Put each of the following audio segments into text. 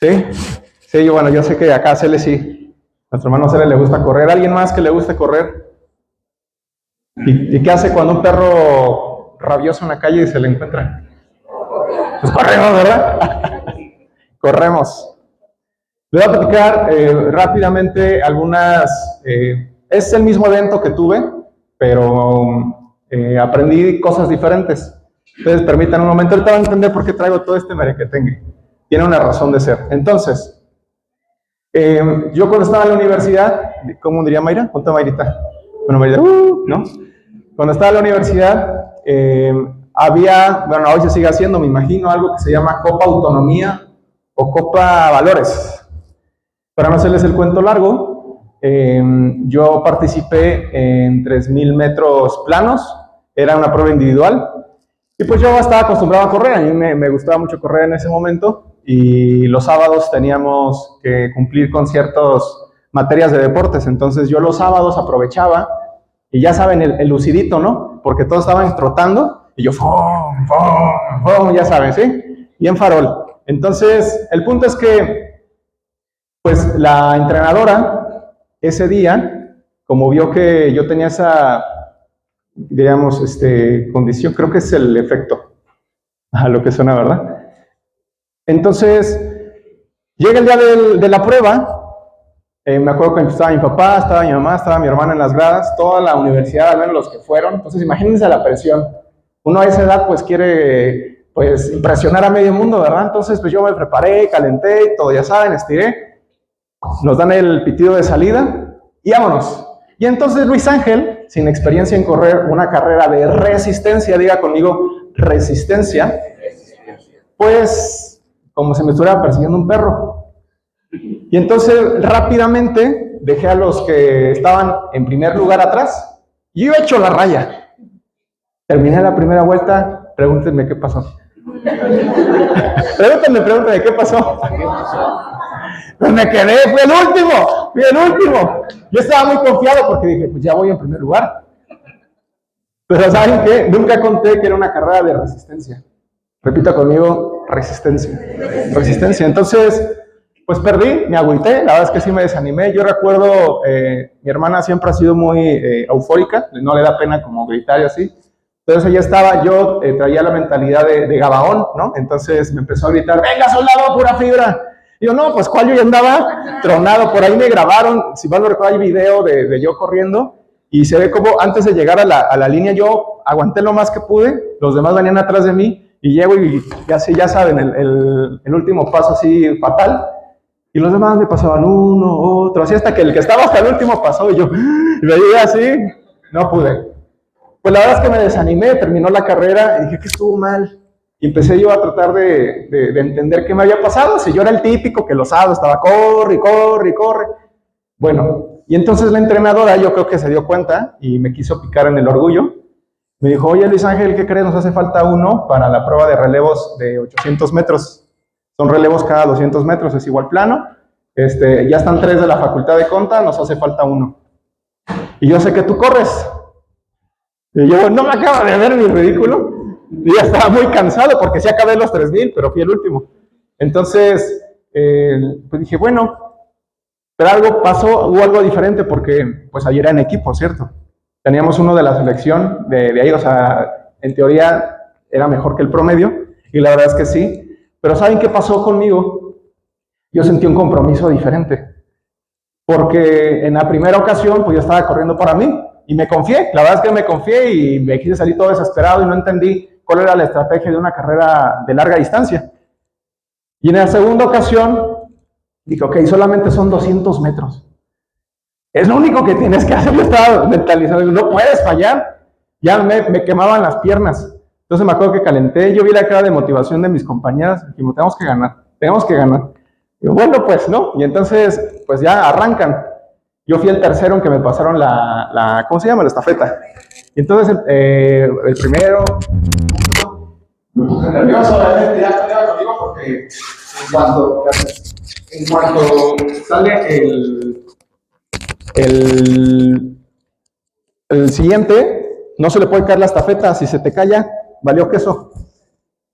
¿Sí? Sí, bueno, yo sé que acá a Cele sí. A nuestro hermano Cele le gusta correr. ¿Alguien más que le guste correr? ¿Y qué hace cuando un perro rabioso en la calle y se le encuentra? Pues corremos, ¿verdad? Corremos. Les voy a platicar rápidamente algunas... es el mismo evento que tuve, pero aprendí cosas diferentes. Entonces, permítanme un momento, ahorita van a entender por qué traigo todo este merequetengue. Tiene una razón de ser. Entonces, yo cuando estaba en la universidad, ¿cómo diría Mayra? ¿Cuánto Mayrita? Bueno, Mayrita, ¿no? Cuando estaba en la universidad, había, bueno, hoy se sigue haciendo, me imagino, algo que se llama Copa Autonomía o Copa Valores. Para no hacerles el cuento largo, yo participé en 3,000 metros planos, era una prueba individual, y pues yo estaba acostumbrado a correr, a mí me gustaba mucho correr en ese momento, y los sábados teníamos que cumplir con ciertas materias de deportes, entonces yo los sábados aprovechaba, y ya saben, el lucidito, ¿no? Porque todos estaban trotando, y yo, ¡fum, fum, fum! Ya saben, ¿sí? Y en farol. Entonces, el punto es que pues la entrenadora, ese día, como vio que yo tenía esa, digamos, condición, creo que es el efecto, a lo que suena, ¿verdad? Entonces, llega el día de la prueba, me acuerdo que estaba mi papá, estaba mi mamá, estaba mi hermana en las gradas, toda la universidad, al menos los que fueron, entonces imagínense la presión. Uno a esa edad pues quiere pues impresionar a medio mundo, ¿verdad? Entonces pues yo me preparé, calenté y todo, ya saben, estiré. Nos dan el pitido de salida y vámonos. Y entonces Luis Ángel, sin experiencia en correr una carrera de resistencia, diga conmigo, resistencia, pues como si me estuviera persiguiendo un perro. Y entonces rápidamente dejé a los que estaban en primer lugar atrás y yo he hecho la raya. Terminé la primera vuelta, pregúntenme qué pasó. Pregúntenme qué pasó. Pues me quedé, fui el último. Yo estaba muy confiado porque dije, pues ya voy en primer lugar. Pero ¿saben qué? Nunca conté que era una carrera de resistencia. Repita conmigo, resistencia. Resistencia. Entonces, pues perdí, me agüité, la verdad es que sí me desanimé. Yo recuerdo, mi hermana siempre ha sido muy eufórica, no le da pena como gritar y así. Entonces ella estaba, yo traía la mentalidad de Gabaón, ¿no? Entonces me empezó a gritar, venga soldado, pura fibra. Y yo, no, pues cuál, yo ya andaba tronado, por ahí me grabaron, si mal no recuerdo, hay video de yo corriendo, y se ve como antes de llegar a la línea yo aguanté lo más que pude, los demás venían atrás de mí, y llego y ya saben, el último paso así fatal, y los demás me pasaban uno, otro, así hasta que el que estaba hasta el último pasó, y yo, y me llegué así, no pude. Pues la verdad es que me desanimé, terminó la carrera, y dije que estuvo mal. Y empecé yo a tratar de entender qué me había pasado, si yo era el típico que los sábados estaba corre. Bueno, y entonces la entrenadora yo creo que se dio cuenta y me quiso picar en el orgullo. Me dijo, oye Luis Ángel, ¿qué crees? Nos hace falta uno para la prueba de relevos de 800 metros. Son relevos cada 200 metros, es igual plano. Ya están 3 de la facultad de Conta, nos hace falta uno. Y yo sé que tú corres. Y yo, no me acaba de ver mi ridículo. Y ya estaba muy cansado porque sí acabé los 3,000, pero fui el último. Entonces, pues dije, bueno, pero algo pasó, hubo algo diferente porque pues ayer era en equipo, ¿cierto? Teníamos uno de la selección de ahí, o sea, en teoría era mejor que el promedio, y la verdad es que sí. Pero ¿saben qué pasó conmigo? Yo sentí un compromiso diferente. Porque en la primera ocasión, pues yo estaba corriendo para mí, y me confié, la verdad es que me confié y me quise salir todo desesperado y no entendí cuál era la estrategia de una carrera de larga distancia. Y en la segunda ocasión, dije, ok, solamente son 200 metros. Es lo único que tienes que hacer. Yo estaba mentalizado, no puedes fallar. Ya me quemaban las piernas. Entonces me acuerdo que calenté, yo vi la cara de motivación de mis compañeras, y dijimos, tenemos que ganar. Y bueno, pues, ¿no? Y entonces, pues ya arrancan. Yo fui el tercero en que me pasaron ¿cómo se llama? La estafeta. Y entonces, el primero, me puse nervioso, obviamente, ya conmigo, porque en cuanto sale el siguiente, no se le puede caer la estafeta, si se te cae, valió queso.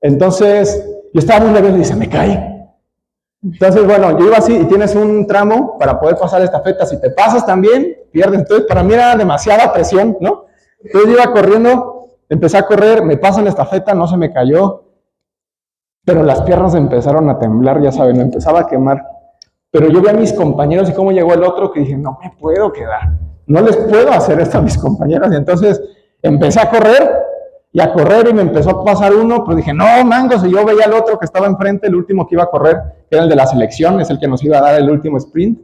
Entonces, yo estaba muy nervioso y se me cae. Entonces, bueno, yo iba así y tienes un tramo para poder pasar estafeta. Si te pasas también, pierdes. Entonces, para mí era demasiada presión, ¿no? Entonces, yo iba corriendo, empecé a correr, me pasan la estafeta, no se me cayó, pero las piernas empezaron a temblar, ya saben, me empezaba a quemar. Pero yo vi a mis compañeros y cómo llegó el otro que dije, no me puedo quedar, no les puedo hacer esto a mis compañeros. Y entonces empecé a correr y me empezó a pasar uno, pero dije, no, mangos, y yo veía al otro que estaba enfrente, el último que iba a correr, que era el de la selección, es el que nos iba a dar el último sprint.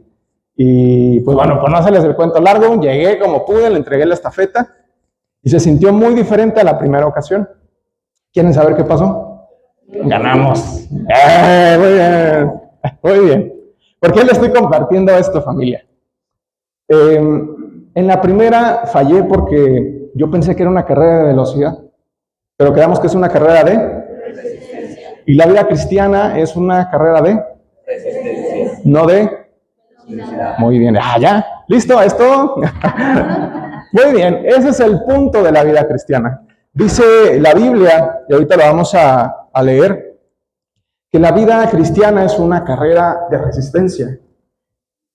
Y pues bueno, pues no hacerles el cuento largo, llegué como pude, le entregué la estafeta y se sintió muy diferente a la primera ocasión. ¿Quieren saber qué pasó? Ganamos. Muy bien, muy bien. ¿Por qué le estoy compartiendo esto, familia? En la primera fallé porque yo pensé que era una carrera de velocidad, pero quedamos que es una carrera de resistencia. Y la vida cristiana es una carrera de resistencia, no de velocidad. Muy bien. Ya, listo, esto. Muy bien, ese es el punto de la vida cristiana. Dice la Biblia, y ahorita lo vamos a leer, que la vida cristiana es una carrera de resistencia.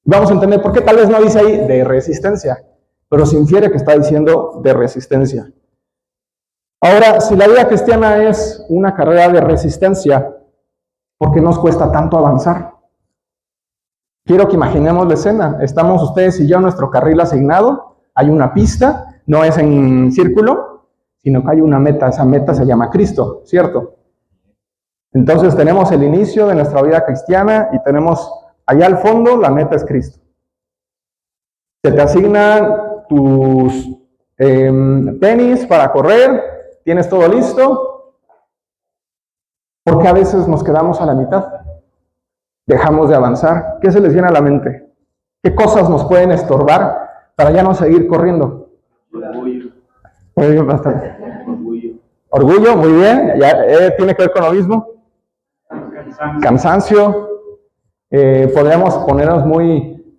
Vamos a entender por qué tal vez no dice ahí de resistencia, pero se infiere que está diciendo de resistencia. Ahora, si la vida cristiana es una carrera de resistencia, ¿por qué nos cuesta tanto avanzar? Quiero que imaginemos la escena. Estamos ustedes y yo en nuestro carril asignado, hay una pista, no es en círculo, sino que hay una meta. Esa meta se llama Cristo, ¿cierto? Entonces tenemos el inicio de nuestra vida cristiana y tenemos allá al fondo, la meta es Cristo. Se te asignan tus tenis para correr, tienes todo listo, porque a veces nos quedamos a la mitad, dejamos de avanzar. ¿Qué se les viene a la mente? ¿Qué cosas nos pueden estorbar para ya no seguir corriendo? Orgullo. Muy bien, bastante. Orgullo, muy bien, ya tiene que ver con lo mismo. Cansancio. Podríamos ponernos muy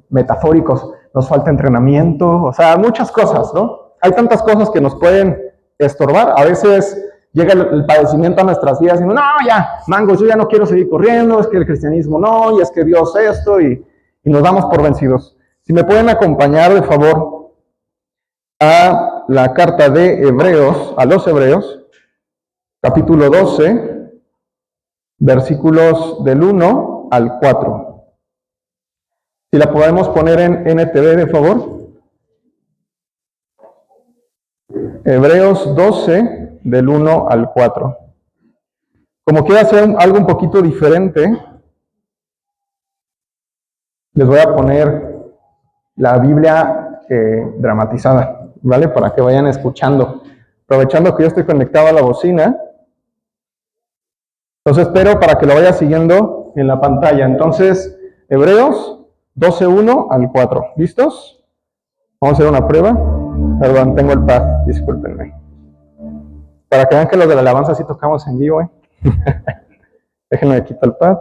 metafóricos, nos falta entrenamiento, o sea, muchas cosas, ¿no? Hay tantas cosas que nos pueden estorbar. A veces llega el padecimiento a nuestras vidas y no, ya, mangos, yo ya no quiero seguir corriendo, es que el cristianismo no, y es que Dios esto, y nos damos por vencidos. Si me pueden acompañar, de favor, a la carta de Hebreos, a los Hebreos, capítulo 12, versículos del 1 al 4. Si la podemos poner en NTV, de favor. Hebreos 12, del 1 al 4. Como quiero hacer algo un poquito diferente, les voy a poner la Biblia dramatizada, ¿vale? Para que vayan escuchando. Aprovechando que yo estoy conectado a la bocina, entonces espero para que lo vaya siguiendo en la pantalla. Entonces, Hebreos 12:1 al 4. ¿Listos? Vamos a hacer una prueba. Perdón, tengo el pad, discúlpenme. Para que vean que los de la alabanza sí tocamos en vivo, Déjenme quitar el pad.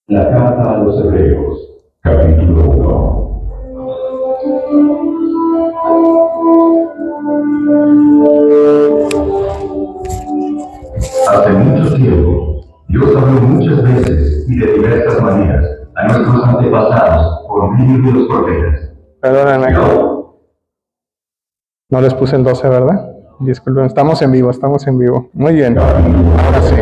La carta a los Hebreos, capítulo 1. Hace mucho tiempo, Dios habló muchas veces y de diversas maneras a nuestros antepasados por medio de los profetas. Perdónenme. No les puse el 12, ¿verdad? Disculpen, estamos en vivo, estamos en vivo. Muy bien. Ahora sí.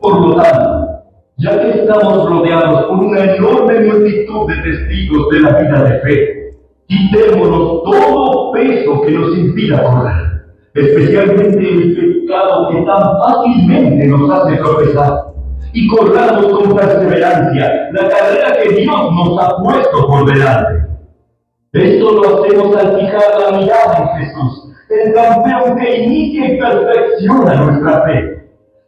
Por lo tanto, ya que estamos rodeados por una enorme multitud de testigos de la vida de fe, quitémonos todo peso que nos impida correr, especialmente el pecado que tan fácilmente nos hace tropezar, y corramos con perseverancia la carrera que Dios nos ha puesto por delante. Esto lo hacemos al fijar la mirada en Jesús, el campeón que inicia y perfecciona nuestra fe.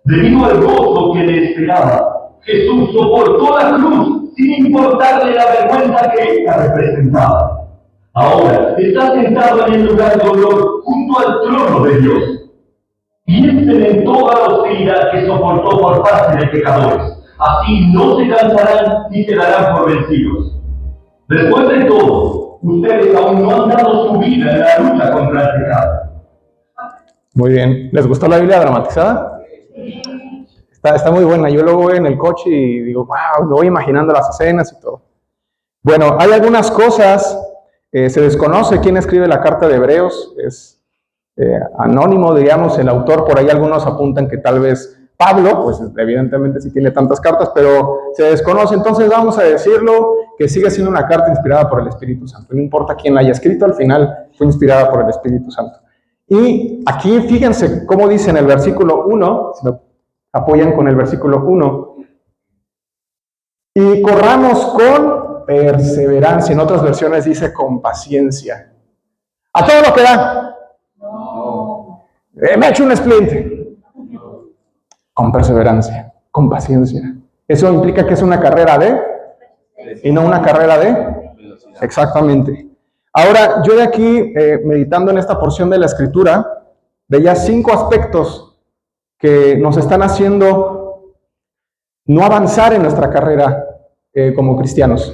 Debido al gozo que le esperaba, Jesús soportó la cruz sin importarle la vergüenza que ella representaba. Ahora está sentado en el lugar de honor junto al trono de Dios. Piensen en toda la hostilidad que soportó por parte de pecadores. Así no se cansarán ni se darán por vencidos. Después de todo, Ustedes aún no han dado su vida en la lucha contra el pecado. Muy bien. ¿Les gustó la Biblia dramatizada? Está muy buena. Yo luego voy en el coche y digo, wow, me voy imaginando las escenas y todo. Bueno, hay algunas cosas, se desconoce quién escribe la carta de Hebreos, es anónimo, digamos, el autor. Por ahí algunos apuntan que tal vez Pablo, pues evidentemente sí tiene tantas cartas, pero se desconoce. Entonces vamos a decirlo que sigue siendo una carta inspirada por el Espíritu Santo. No importa quién la haya escrito, al final fue inspirada por el Espíritu Santo. Y aquí fíjense cómo dice en el versículo 1, si me apoyan con el versículo 1, y corramos con perseverancia. En otras versiones dice con paciencia. ¿A todo lo que da? No. Me he hecho un splint. Con perseverancia, con paciencia. Eso implica que es una carrera de, y no una carrera de. Exactamente. Ahora, yo de aquí, meditando en esta porción de la Escritura, veía 5 aspectos que nos están haciendo no avanzar en nuestra carrera como cristianos.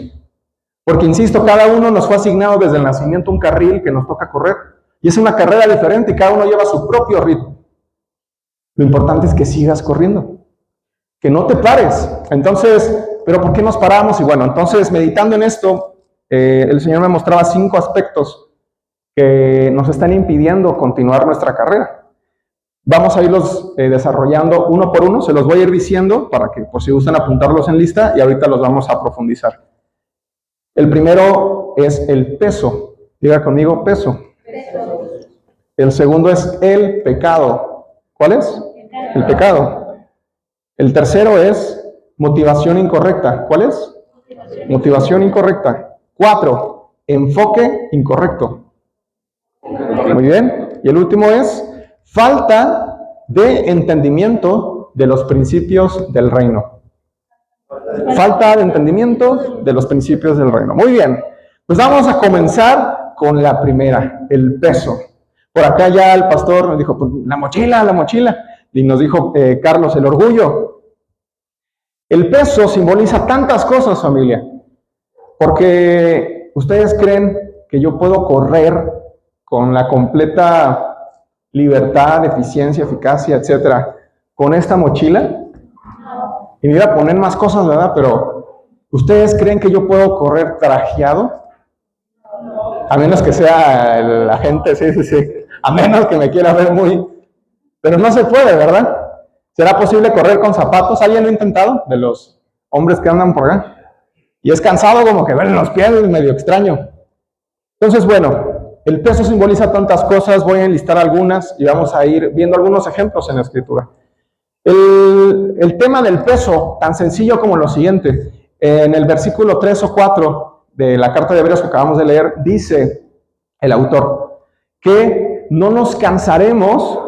Porque, insisto, cada uno nos fue asignado desde el nacimiento un carril que nos toca correr. Y es una carrera diferente y cada uno lleva su propio ritmo. Lo importante es que sigas corriendo, que no te pares. Entonces, ¿pero por qué nos paramos? Y bueno, entonces, meditando en esto, el Señor me mostraba 5 aspectos que nos están impidiendo continuar nuestra carrera. Vamos a irlos desarrollando uno por uno, se los voy a ir diciendo para que por si gustan apuntarlos en lista y ahorita los vamos a profundizar. El primero es el peso. Diga conmigo, peso. El segundo es el pecado. ¿Cuál es? El pecado. El tercero es motivación incorrecta. ¿Cuál es? Motivación incorrecta. 4, enfoque incorrecto. Muy bien. Y el último es falta de entendimiento de los principios del reino. Falta de entendimiento de los principios del reino. Muy bien. Pues vamos a comenzar con la primera, el peso. Por acá ya el pastor nos dijo, pues, la mochila. Y nos dijo Carlos, el orgullo. El peso simboliza tantas cosas, familia. Porque ustedes creen que yo puedo correr con la completa libertad, eficiencia, eficacia, etcétera, con esta mochila. Y me iba a poner más cosas, ¿verdad? Pero ¿ustedes creen que yo puedo correr trajeado? A menos que sea la gente, sí. A menos que me quiera ver muy... Pero no se puede, ¿verdad? ¿Será posible correr con zapatos? ¿Alguien lo ha intentado? De los hombres que andan por acá. Y es cansado, como que ver los pies, es medio extraño. Entonces, bueno, el peso simboliza tantas cosas. Voy a enlistar algunas y vamos a ir viendo algunos ejemplos en la Escritura. El tema del peso, tan sencillo como lo siguiente. En el versículo 3 o 4 de la carta de Hebreos que acabamos de leer, dice el autor que no nos cansaremos,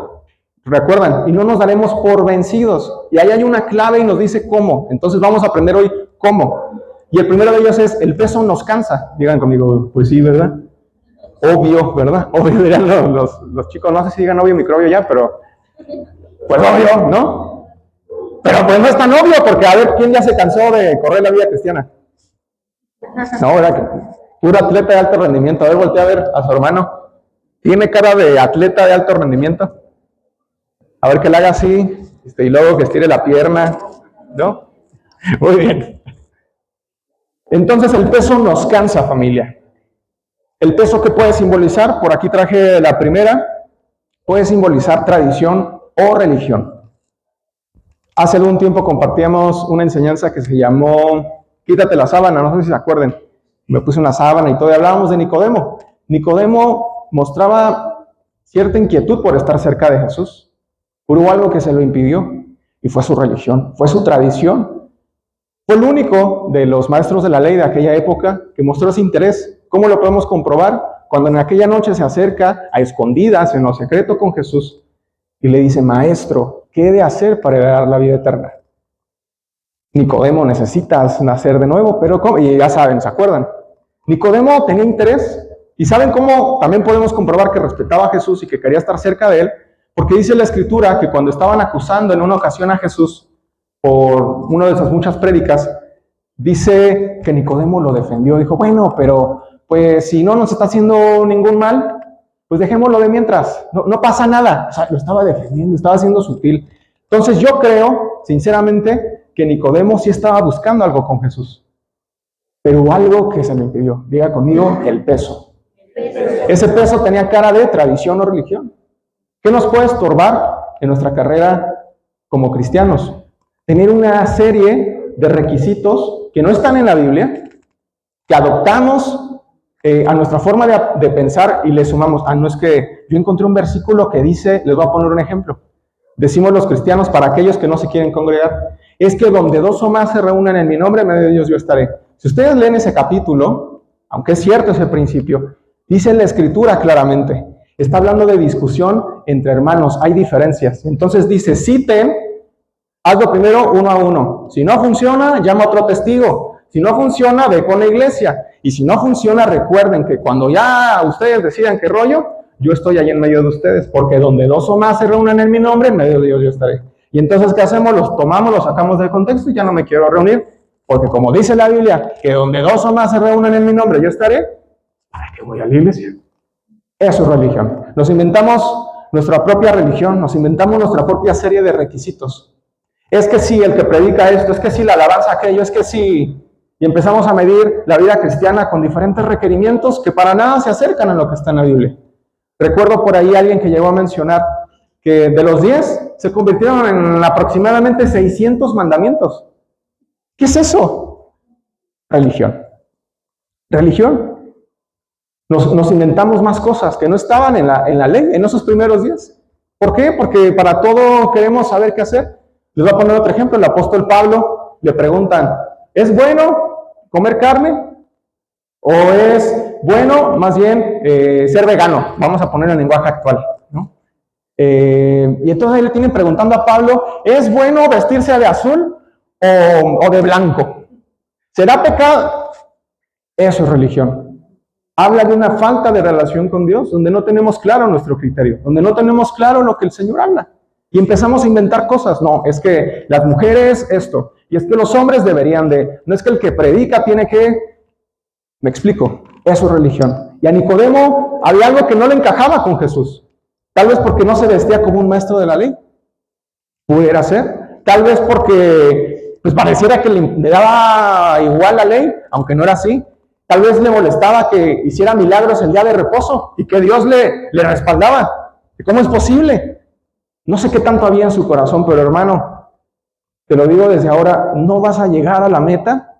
recuerdan, y no nos daremos por vencidos. Y ahí hay una clave y nos dice cómo. Entonces vamos a aprender hoy cómo. Y el primero de ellos es, el peso nos cansa. Digan conmigo, pues sí, ¿verdad? Obvio, ¿verdad? Obvio dirán los chicos, no sé si digan obvio microbio ya, pero pues obvio, ¿no? Pero pues no es tan obvio, porque a ver, ¿quién ya se cansó de correr la vida cristiana? No, ¿verdad? Puro atleta de alto rendimiento. A ver, voltea a ver a su hermano. ¿Tiene cara de atleta de alto rendimiento? A ver que le haga así, y luego que estire la pierna, ¿no? Muy bien. Entonces el peso nos cansa, familia. El peso que puede simbolizar, por aquí traje la primera, puede simbolizar tradición o religión. Hace algún tiempo compartíamos una enseñanza que se llamó Quítate la sábana, no sé si se acuerdan. Me puse una sábana y todo, y hablábamos de Nicodemo. Nicodemo mostraba cierta inquietud por estar cerca de Jesús. Hubo algo que se lo impidió y fue su religión, fue su tradición. Fue el único de los maestros de la ley de aquella época que mostró ese interés. ¿Cómo lo podemos comprobar? Cuando en aquella noche se acerca a escondidas, en lo secreto con Jesús, y le dice, maestro, ¿qué he de hacer para heredar la vida eterna? Nicodemo, necesitas nacer de nuevo, pero ¿cómo? Y ya saben, ¿se acuerdan? Nicodemo tenía interés, y ¿saben cómo también podemos comprobar que respetaba a Jesús y que quería estar cerca de él? Porque dice la Escritura que cuando estaban acusando en una ocasión a Jesús por una de esas muchas prédicas, dice que Nicodemo lo defendió. Dijo, bueno, pero pues si no nos está haciendo ningún mal, pues dejémoslo de mientras, no pasa nada. O sea, lo estaba defendiendo, estaba siendo sutil. Entonces yo creo, sinceramente, que Nicodemo sí estaba buscando algo con Jesús, pero hubo algo que se le impidió. Diga conmigo, el peso. Ese peso tenía cara de tradición o religión. ¿Qué nos puede estorbar en nuestra carrera como cristianos? Tener una serie de requisitos que no están en la Biblia, que adoptamos a nuestra forma de pensar y le sumamos. No es que yo encontré un versículo que dice, les voy a poner un ejemplo. Decimos los cristianos, para aquellos que no se quieren congregar, es que donde dos o más se reúnan en mi nombre, en medio de ellos yo estaré. Si ustedes leen ese capítulo, aunque es cierto ese principio, dice la Escritura claramente, está hablando de discusión entre hermanos, hay diferencias. Entonces dice, citen, hazlo primero uno a uno. Si no funciona, llama a otro testigo. Si no funciona, ve con la iglesia. Y si no funciona, recuerden que cuando ya ustedes decidan qué rollo, yo estoy ahí en medio de ustedes, porque donde dos o más se reúnan en mi nombre, en medio de ellos yo estaré. Y entonces, ¿qué hacemos? Los tomamos, los sacamos del contexto y ya no me quiero reunir, porque como dice la Biblia, que donde dos o más se reúnan en mi nombre, yo estaré. ¿Para qué voy a la iglesia? Eso es religión. Nos inventamos nuestra propia religión, nos inventamos nuestra propia serie de requisitos. Es que si el que predica esto, es que si la alabanza aquello, es que si... Y empezamos a medir la vida cristiana con diferentes requerimientos que para nada se acercan a lo que está en la Biblia. Recuerdo por ahí alguien que llegó a mencionar que de los 10 se convirtieron en aproximadamente 600 mandamientos. ¿Qué es eso? Religión. Religión. Nos inventamos más cosas que no estaban en la ley en esos primeros días. ¿Por qué? Porque para todo queremos saber qué hacer. Les voy a poner otro ejemplo. El apóstol Pablo le preguntan, ¿es bueno comer carne? ¿O es bueno más bien ser vegano? Vamos a poner el lenguaje actual, ¿no? Y entonces ahí le tienen preguntando a Pablo, ¿es bueno vestirse de azul o de blanco? ¿Será pecado? Eso es religión. Habla de una falta de relación con Dios, donde no tenemos claro nuestro criterio, donde no tenemos claro lo que el Señor habla. Y empezamos a inventar cosas. No, es que las mujeres esto, y es que los hombres deberían de, no es que el que predica tiene que, me explico, eso es religión. Y a Nicodemo había algo que no le encajaba con Jesús. Tal vez porque no se vestía como un maestro de la ley. Pudiera ser. Tal vez porque pues pareciera que le daba igual la ley, aunque no era así. Tal vez le molestaba que hiciera milagros el día de reposo y que Dios le respaldaba. ¿Cómo es posible? No sé qué tanto había en su corazón, pero hermano, te lo digo desde ahora, no vas a llegar a la meta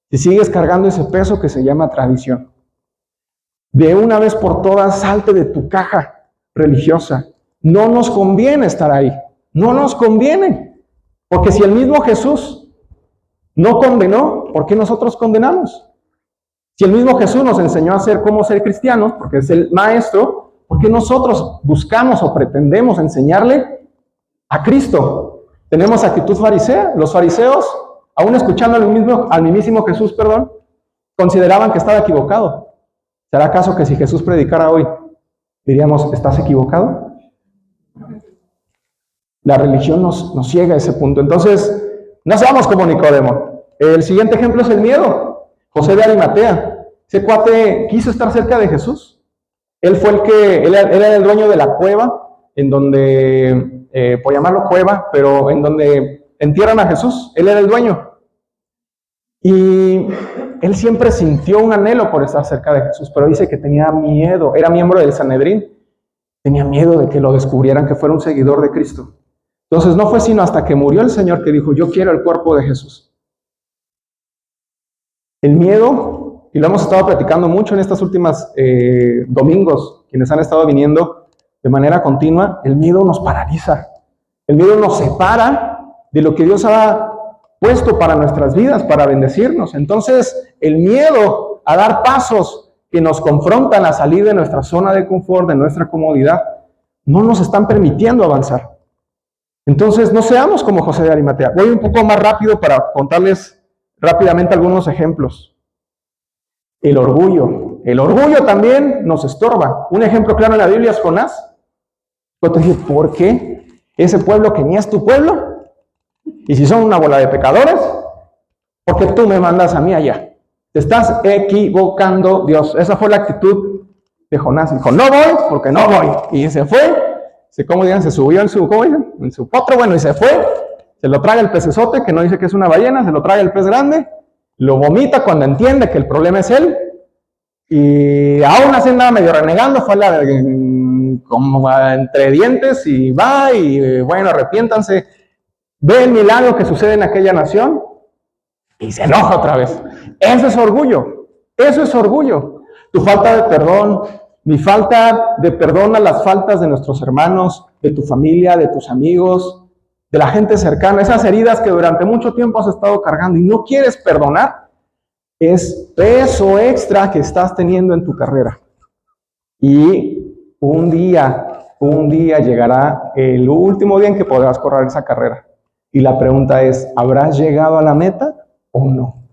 si sigues cargando ese peso que se llama tradición. De una vez por todas, salte de tu caja religiosa. No nos conviene estar ahí. No nos conviene. Porque si el mismo Jesús no condenó, ¿por qué nosotros condenamos? Si el mismo Jesús nos enseñó a cómo ser cristianos, porque es el maestro, ¿por qué nosotros buscamos o pretendemos enseñarle a Cristo? Tenemos actitud farisea. Los fariseos, aún escuchando al mismísimo Jesús, consideraban que estaba equivocado. ¿Será acaso que si Jesús predicara hoy, diríamos, ¿estás equivocado? La religión nos ciega a ese punto. Entonces, no seamos como Nicodemo. El siguiente ejemplo es el miedo. José de Arimatea. Ese cuate quiso estar cerca de Jesús. Él era el dueño de la cueva, en donde, por llamarlo cueva, pero en donde entierran a Jesús. Él era el dueño. Y él siempre sintió un anhelo por estar cerca de Jesús, pero dice que tenía miedo. Era miembro del Sanedrín. Tenía miedo de que lo descubrieran que fuera un seguidor de Cristo. Entonces no fue sino hasta que murió el Señor que dijo, yo quiero el cuerpo de Jesús. El miedo, y lo hemos estado platicando mucho en estas últimas domingos, quienes han estado viniendo de manera continua, el miedo nos paraliza. El miedo nos separa de lo que Dios ha puesto para nuestras vidas, para bendecirnos. Entonces, el miedo a dar pasos que nos confrontan a salir de nuestra zona de confort, de nuestra comodidad, no nos están permitiendo avanzar. Entonces, no seamos como José de Arimatea. Voy un poco más rápido para contarles rápidamente algunos ejemplos. El orgullo. El orgullo también nos estorba. Un ejemplo claro en la Biblia es Jonás. Yo te dije, ¿por qué? Ese pueblo que ni es tu pueblo. Y si son una bola de pecadores, ¿por qué tú me mandas a mí allá? Te estás equivocando, Dios. Esa fue la actitud de Jonás. Dijo, no voy porque no voy. Y se fue. ¿Cómo digan? Se subió en su, ¿cómo dicen? En su potro, bueno, y se fue. Se lo traga el pecesote, que no dice que es una ballena, se lo traga el pez grande, lo vomita cuando entiende que el problema es él. Y aún así andaba medio renegando, fue como entre dientes y va y bueno, arrepiéntanse. Ve el milagro que sucede en aquella nación y se enoja otra vez. Eso es orgullo, eso es orgullo. Tu falta de perdón, mi falta de perdón a las faltas de nuestros hermanos, de tu familia, de tus amigos, de la gente cercana, esas heridas que durante mucho tiempo has estado cargando y no quieres perdonar, es peso extra que estás teniendo en tu carrera. Y un día llegará el último día en que podrás correr esa carrera. Y la pregunta es, ¿habrás llegado a la meta o no?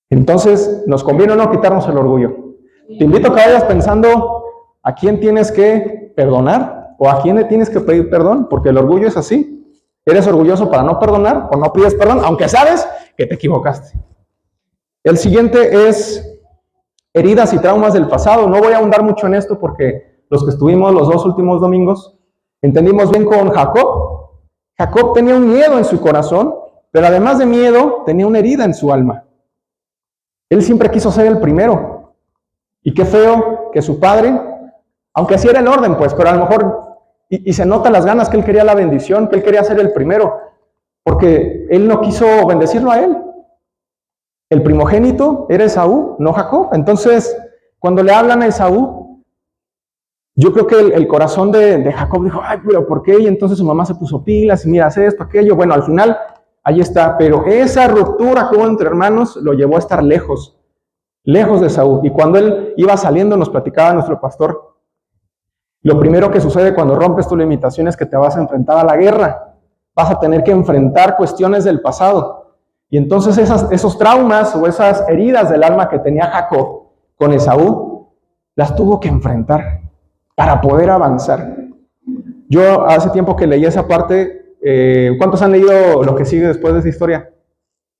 Entonces, ¿nos conviene o no quitarnos el orgullo? Te invito a que vayas pensando a quién tienes que perdonar o a quién le tienes que pedir perdón, porque el orgullo es así. Eres orgulloso para no perdonar o no pides perdón, aunque sabes que te equivocaste. El siguiente es heridas y traumas del pasado. No voy a ahondar mucho en esto porque los que estuvimos los 2 últimos domingos entendimos bien con Jacob. Jacob tenía un miedo en su corazón, pero además de miedo, tenía una herida en su alma. Él siempre quiso ser el primero. Y qué feo que su padre, aunque así era el orden, pues, pero a lo mejor, y se nota las ganas que él quería la bendición, que él quería ser el primero, porque él no quiso bendecirlo a él. El primogénito era Esaú, no Jacob. Entonces, cuando le hablan a Esaú, yo creo que el corazón de Jacob dijo, ay, pero ¿por qué? Y entonces su mamá se puso pilas y mira, hace esto, aquello. Bueno, al final, ahí está. Pero esa ruptura que hubo entre hermanos lo llevó a estar lejos de Esaú. Y cuando él iba saliendo, nos platicaba nuestro pastor, lo primero que sucede cuando rompes tu limitación es que te vas a enfrentar a la guerra. Vas a tener que enfrentar cuestiones del pasado. Y entonces esos traumas o esas heridas del alma que tenía Jacob con Esaú, las tuvo que enfrentar para poder avanzar. Yo hace tiempo que leí esa parte, ¿cuántos han leído lo que sigue después de esa historia?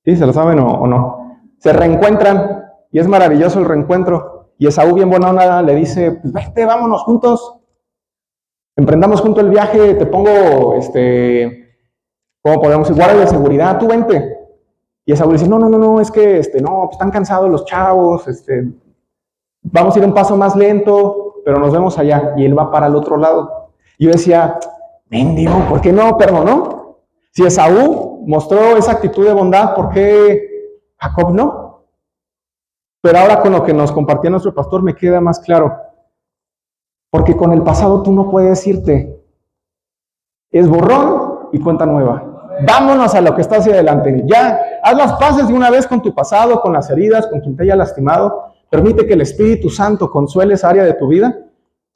¿Sí? ¿Se lo saben o no? Se reencuentran y es maravilloso el reencuentro. Y Esaú, bien buena onda, le dice, pues vete, vámonos juntos, emprendamos juntos el viaje, te pongo, ¿cómo podemos decir? Guardia de seguridad, tú vente. Y Esaú dice, no, es que, no, pues están cansados los chavos, vamos a ir un paso más lento, pero nos vemos allá. Y él va para el otro lado. Y yo decía, mendigo, ¿por qué no perdonó? Si Esaú mostró esa actitud de bondad, ¿por qué Jacob no? Pero ahora con lo que nos compartía nuestro pastor me queda más claro. Porque con el pasado tú no puedes irte. Es borrón y cuenta nueva. Vámonos a lo que está hacia adelante. Ya, haz las paces de una vez con tu pasado, con las heridas, con quien te haya lastimado. Permite que el Espíritu Santo consuele esa área de tu vida,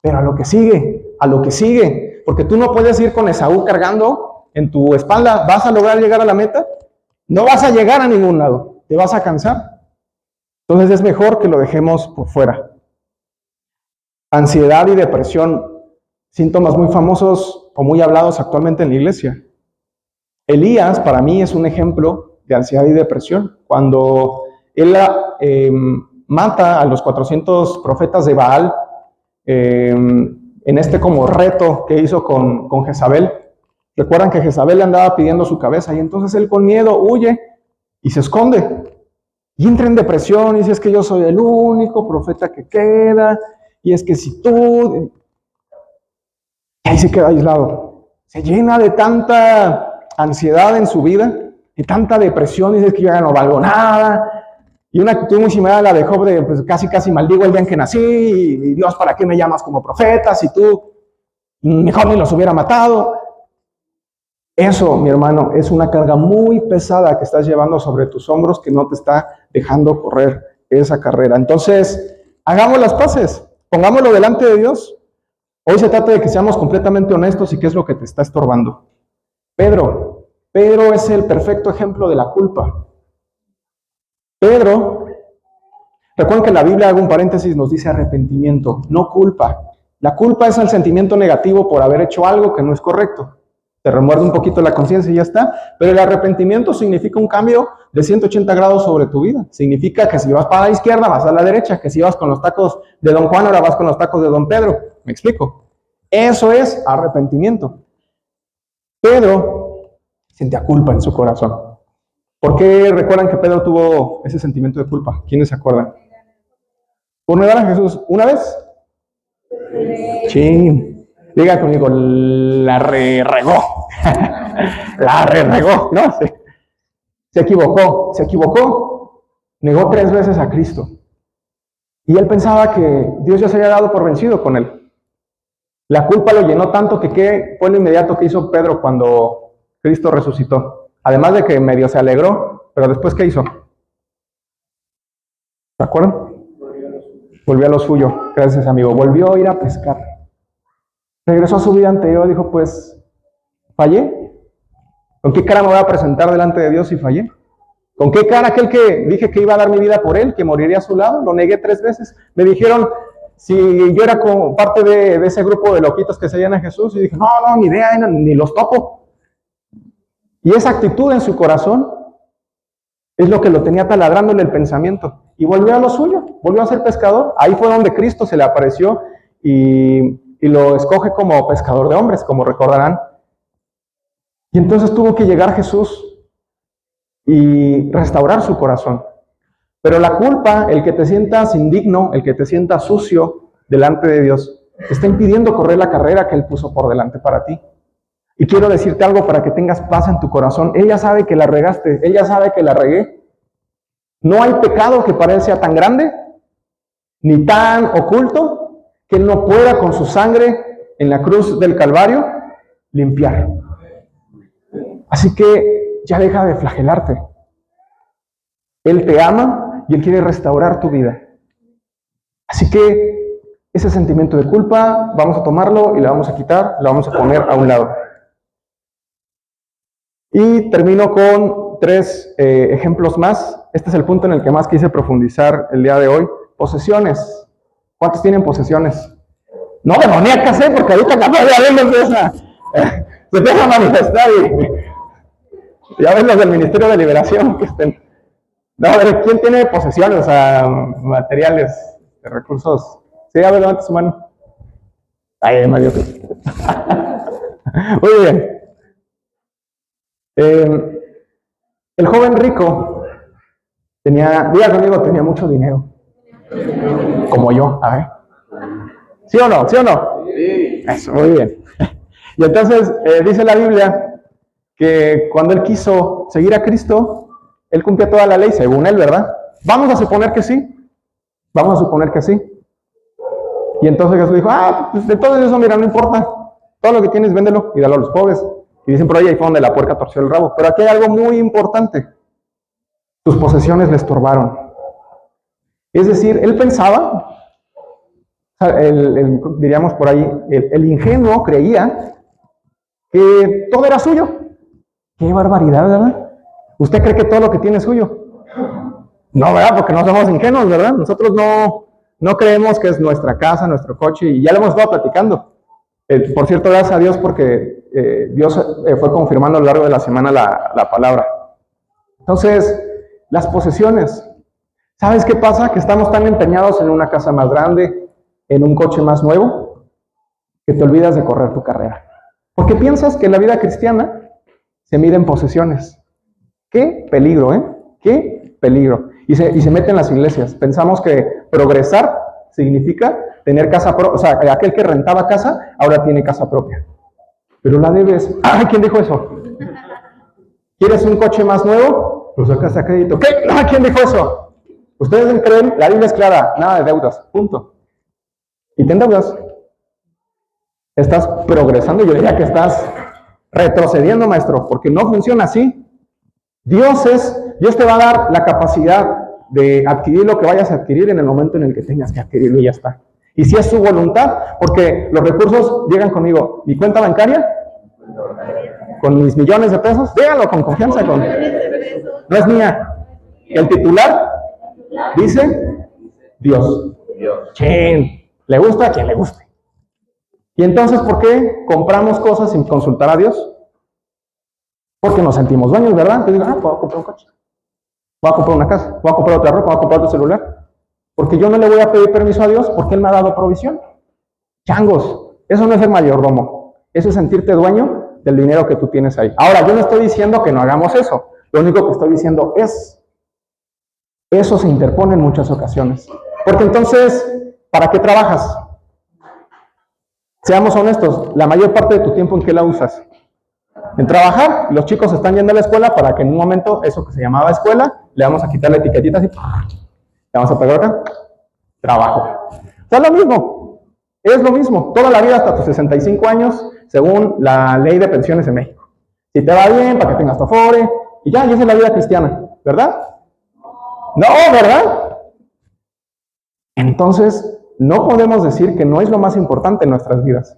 pero a lo que sigue. Porque tú no puedes ir con Esaú cargando en tu espalda. ¿Vas a lograr llegar a la meta? No vas a llegar a ningún lado. Te vas a cansar. Entonces es mejor que lo dejemos por fuera. Ansiedad y depresión, síntomas muy famosos o muy hablados actualmente en la iglesia. Elías, para mí, es un ejemplo de ansiedad y depresión. Cuando él mata a los 400 profetas de Baal, en como reto que hizo con Jezabel. Recuerdan que Jezabel le andaba pidiendo su cabeza y entonces él con miedo huye y se esconde. Y entra en depresión y dice, es que yo soy el único profeta que queda, y es que si tú... Y ahí se queda aislado. Se llena de tanta ansiedad en su vida y tanta depresión, y dice que yo ya no valgo nada. Y una actitud muy similar a la de Job, de pues casi maldigo el día en que nací, y Dios, ¿para qué me llamas como profeta si tú mejor ni los hubiera matado? Eso, mi hermano, es una carga muy pesada que estás llevando sobre tus hombros que no te está dejando correr esa carrera. Entonces, hagamos las paces, pongámoslo delante de Dios. Hoy se trata de que seamos completamente honestos y qué es lo que te está estorbando. Pedro es el perfecto ejemplo de la culpa. Pedro, recuerden que la Biblia, hago un paréntesis, nos dice arrepentimiento, no culpa. La culpa es el sentimiento negativo por haber hecho algo que no es correcto. te remuerde un poquito la conciencia y ya está. Pero el arrepentimiento significa un cambio de 180 grados sobre tu vida. Significa que si vas para la izquierda, vas a la derecha, que si vas con los tacos de Don Juan, ahora vas con los tacos de Don Pedro. ¿Me explico? Eso es arrepentimiento. Pedro sentía culpa en su corazón. ¿Por qué recuerdan que Pedro tuvo ese sentimiento de culpa? ¿Quiénes se acuerdan? ¿Por negar a Jesús una vez? Sí. Diga conmigo, la regó. La regó, ¿no? Se equivocó. Negó 3 veces a Cristo. Y él pensaba que Dios ya se había dado por vencido con él. La culpa lo llenó tanto que ¿qué fue lo inmediato que hizo Pedro cuando Cristo resucitó? Además de que medio se alegró, pero después ¿qué hizo? ¿Se acuerdan? Volvió a lo suyo. Gracias, amigo. Volvió a ir a pescar. Regresó a su vida anterior y dijo, pues, fallé. ¿Con qué cara me voy a presentar delante de Dios si fallé? ¿Con qué cara aquel que dije que iba a dar mi vida por él, que moriría a su lado? Lo negué 3 veces. Me dijeron si yo era como parte de ese grupo de loquitos que seguían a Jesús. Y dije, no, ni idea, ni los topo. Y esa actitud en su corazón es lo que lo tenía taladrándole el pensamiento. Y volvió a lo suyo, volvió a ser pescador. Ahí fue donde Cristo se le apareció y lo escoge como pescador de hombres, como recordarán. Y entonces tuvo que llegar Jesús y restaurar su corazón. Pero la culpa, el que te sientas indigno, el que te sientas sucio delante de Dios, te está impidiendo correr la carrera que Él puso por delante para ti. Y quiero decirte algo para que tengas paz en tu corazón. Él ya sabe que la regaste, Él ya sabe que la regué. No hay pecado que para Él sea tan grande, ni tan oculto, que Él no pueda con su sangre en la cruz del Calvario limpiar. Así que ya deja de flagelarte. Él te ama y Él quiere restaurar tu vida. Así que ese sentimiento de culpa vamos a tomarlo y lo vamos a quitar, lo vamos a poner a un lado. Y termino con 3 ejemplos más. Este es el punto en el que más quise profundizar el día de hoy. Posesiones. ¿Cuántos tienen posesiones? No demoníacas, porque ahorita capaz de haberlos de esa. Se deja manifestar y ya ves los del Ministerio de Liberación que estén. No, a ver, ¿quién tiene posesiones, o sea, materiales, recursos? Sí, a ver, levanta su mano. Ay, me dio que. Muy bien. El joven rico diga conmigo, tenía mucho dinero. Como yo, a ver. ¿Sí o no? ¿Sí o no? Sí. Eso, muy bien. Y entonces dice la Biblia que cuando él quiso seguir a Cristo, él cumplía toda la ley, según él, ¿verdad? Vamos a suponer que sí. Vamos a suponer que sí. Y entonces Jesús dijo, pues de todo eso, mira, no importa. Todo lo que tienes, véndelo y dalo a los pobres. Y dicen por ahí fue donde la puerca torció el rabo. Pero aquí hay algo muy importante. Sus posesiones le estorbaron. Es decir, él pensaba, diríamos por ahí, el ingenuo creía que todo era suyo. ¡Qué barbaridad!, ¿verdad? ¿Usted cree que todo lo que tiene es suyo? No, ¿verdad? Porque no somos ingenuos, ¿verdad? Nosotros no creemos que es nuestra casa, nuestro coche, y ya lo hemos estado platicando. Por cierto, gracias a Dios porque Dios fue confirmando a lo largo de la semana la palabra. Entonces, las posesiones. ¿Sabes qué pasa? Que estamos tan empeñados en una casa más grande, en un coche más nuevo, que te olvidas de correr tu carrera. Porque piensas que la vida cristiana se mide en posesiones. ¡Qué peligro, ¡Qué peligro! Y se mete en las iglesias. Pensamos que progresar significa tener casa propia. O sea, aquel que rentaba casa, ahora tiene casa propia. Pero la debes. ¡Ay! ¿Quién dijo eso? ¿Quieres un coche más nuevo? Lo sacas a crédito. ¿Qué? ¡Ay! ¿Quién dijo eso? Ustedes creen, la Biblia es clara, nada de deudas, punto. Y te endeudas. Estás progresando, yo diría que estás retrocediendo, maestro, porque no funciona así. Dios te va a dar la capacidad de adquirir lo que vayas a adquirir en el momento en el que tengas que adquirirlo y ya está. Y si es su voluntad, porque los recursos llegan conmigo. ¿Mi cuenta bancaria? ¿Con mis millones de pesos? Díganlo con confianza. No es mía. El titular dice Dios. Chin. Le gusta a quien le guste. Y entonces, ¿por qué compramos cosas sin consultar a Dios? Porque nos sentimos dueños, ¿verdad? Entonces digo, puedo comprar un coche, voy a comprar una casa, voy a comprar otra ropa, voy a comprar otro celular. Porque yo no le voy a pedir permiso a Dios porque Él me ha dado provisión. Changos, eso no es el mayordomo. Eso es sentirte dueño del dinero que tú tienes ahí. Ahora, yo no estoy diciendo que no hagamos eso. Lo único que estoy diciendo es, eso se interpone en muchas ocasiones. Porque entonces, ¿para qué trabajas? Seamos honestos, la mayor parte de tu tiempo, ¿en qué la usas? En trabajar. Los chicos están yendo a la escuela para que en un momento, eso que se llamaba escuela, le vamos a quitar la etiquetita así, le vamos a pegar acá, trabajo. O sea, es lo mismo, toda la vida hasta tus 65 años, según la ley de pensiones en México. Si te va bien, para que tengas tu afore, y esa es la vida cristiana, ¿verdad? No, ¿verdad? Entonces, no podemos decir que no es lo más importante en nuestras vidas.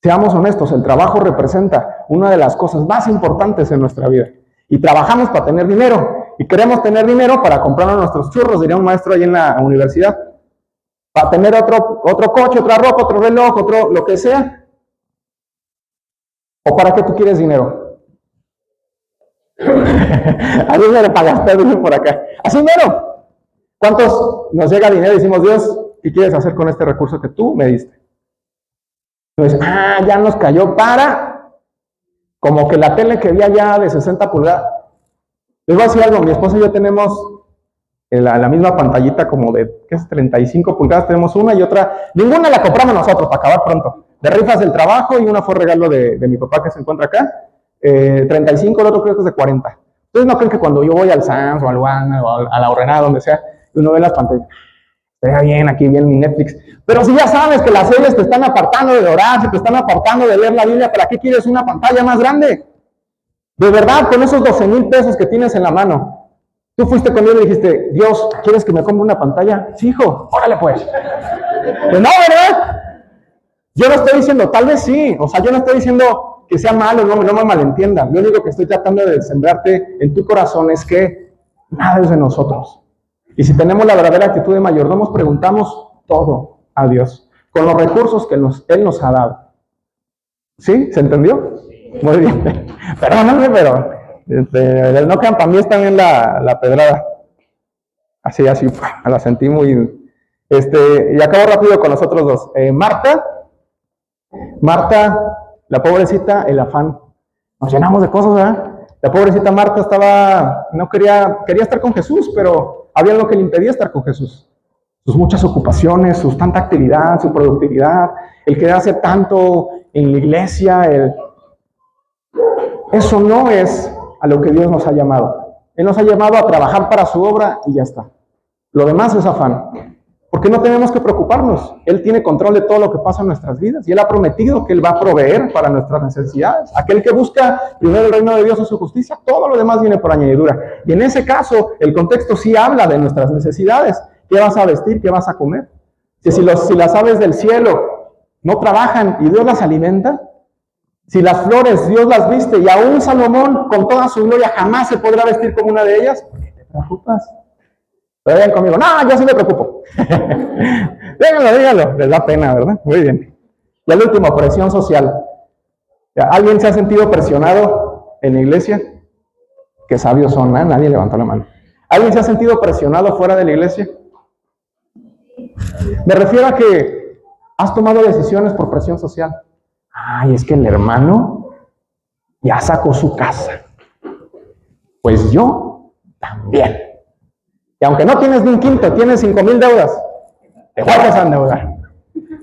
Seamos honestos, el trabajo representa una de las cosas más importantes en nuestra vida. Y trabajamos para tener dinero. Y queremos tener dinero para comprarnos nuestros churros, diría un maestro ahí en la universidad. Para tener otro coche, otra ropa, otro reloj, otro lo que sea. ¿O para qué tú quieres dinero? A Dios le pagaste por acá. Así mero. ¿Cuántos nos llega dinero y decimos, Dios, qué quieres hacer con este recurso que tú me diste? Entonces, ya nos cayó para, como que la tele que vi allá de 60 pulgadas. Les voy a decir algo, mi esposa y yo tenemos la misma pantallita como de, ¿qué es? 35 pulgadas, tenemos una y otra, ninguna la compramos nosotros para acabar pronto. De rifas del trabajo y una fue regalo de mi papá que se encuentra acá. 35, el otro creo que es de 40. Entonces no creen que cuando yo voy al Sam's o al Walmart o a la Horrena, donde sea, uno ve las pantallas, está bien, aquí viene mi Netflix. Pero si ya sabes que las series te están apartando de orar, te están apartando de leer la Biblia, ¿para qué quieres una pantalla más grande? De verdad, con esos 12,000 pesos que tienes en la mano, tú fuiste conmigo y dijiste, Dios, ¿quieres que me compre una pantalla? Sí, hijo, órale pues. Pues no, ¿verdad? Yo no estoy diciendo, tal vez sí, o sea, yo no estoy diciendo que sea malo, no me malentiendan. Lo único que estoy tratando de sembrarte en tu corazón es que nada es de nosotros. Y si tenemos la verdadera actitud de mayordomos, preguntamos todo a Dios, con los recursos que Él nos ha dado. ¿Sí? ¿Se entendió? Muy bien. Perdóname, pero el no quedan para mí es también la pedrada. Así, la sentí muy... y acabo rápido con los otros dos. Marta, la pobrecita, el afán. Nos llenamos de cosas, ¿verdad? La pobrecita Marta quería estar con Jesús, pero había algo que le impedía estar con Jesús. Sus muchas ocupaciones, su tanta actividad, su productividad, el querer hacer tanto en la iglesia, eso no es a lo que Dios nos ha llamado. Él nos ha llamado a trabajar para su obra y ya está. Lo demás es afán. Porque no tenemos que preocuparnos. Él tiene control de todo lo que pasa en nuestras vidas y Él ha prometido que Él va a proveer para nuestras necesidades. Aquel que busca primero el reino de Dios y su justicia, todo lo demás viene por añadidura. Y en ese caso, el contexto sí habla de nuestras necesidades. ¿Qué vas a vestir? ¿Qué vas a comer? Si las aves del cielo no trabajan y Dios las alimenta, si las flores Dios las viste y aún Salomón con toda su gloria jamás se podrá vestir como una de ellas, ¿por qué te preocupas? Pero vayan conmigo, no, yo sí me preocupo. Díganlo, les da pena, ¿verdad? Muy bien. Y al último, presión social. ¿Alguien se ha sentido presionado en la iglesia? Qué sabios son, ¿eh? Nadie levantó la mano. ¿Alguien se ha sentido presionado fuera de la iglesia? Me refiero a que has tomado decisiones por presión social. Es que el hermano ya sacó su casa. Pues yo también. Y aunque no tienes ni un quinto, tienes 5,000 deudas, te vuelves a endeudar.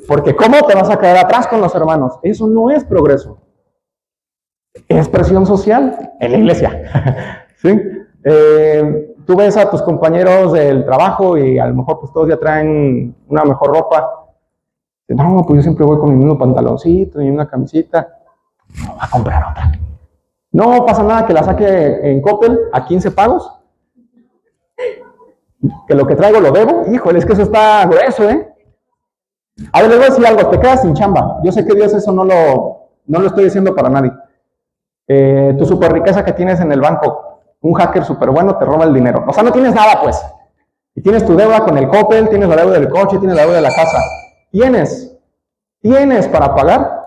Porque ¿cómo te vas a quedar atrás con los hermanos? Eso no es progreso. Es presión social en la iglesia. ¿Sí? Tú ves a tus compañeros del trabajo y a lo mejor pues todos ya traen una mejor ropa. No, pues yo siempre voy con mi mismo pantaloncito y una camisita. No, voy a comprar otra. No pasa nada que la saque en Coppel a 15 pagos. Que lo que traigo lo debo. Híjole, es que eso está grueso, ¿eh? A ver, les voy a decir algo, te quedas sin chamba. Yo sé que Dios eso no lo estoy diciendo para nadie. Tu super riqueza que tienes en el banco, un hacker súper bueno te roba el dinero. O sea, no tienes nada, pues. Y tienes tu deuda con el Coppel, tienes la deuda del coche, tienes la deuda de la casa. ¿Tienes para pagar?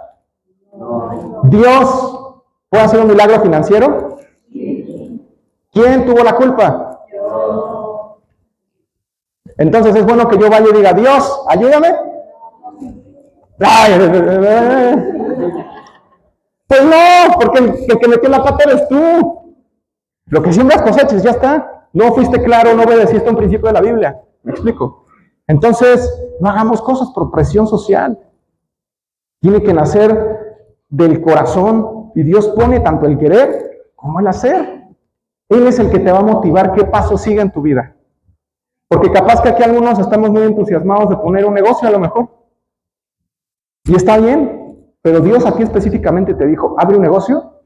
Dios ¿Puede hacer un milagro financiero? ¿Quién tuvo la culpa? Entonces es bueno que yo vaya y diga, Dios, ayúdame. Pues no, porque el que metió la pata eres tú. Lo que siembras cosechas, ya está. No fuiste claro, no obedeciste un principio de la Biblia. ¿Me explico? Entonces, no hagamos cosas por presión social. Tiene que nacer del corazón y Dios pone tanto el querer como el hacer. Él es el que te va a motivar qué paso sigue en tu vida. Porque capaz que aquí algunos estamos muy entusiasmados de poner un negocio a lo mejor. Y está bien, pero Dios aquí específicamente te dijo, abre un negocio.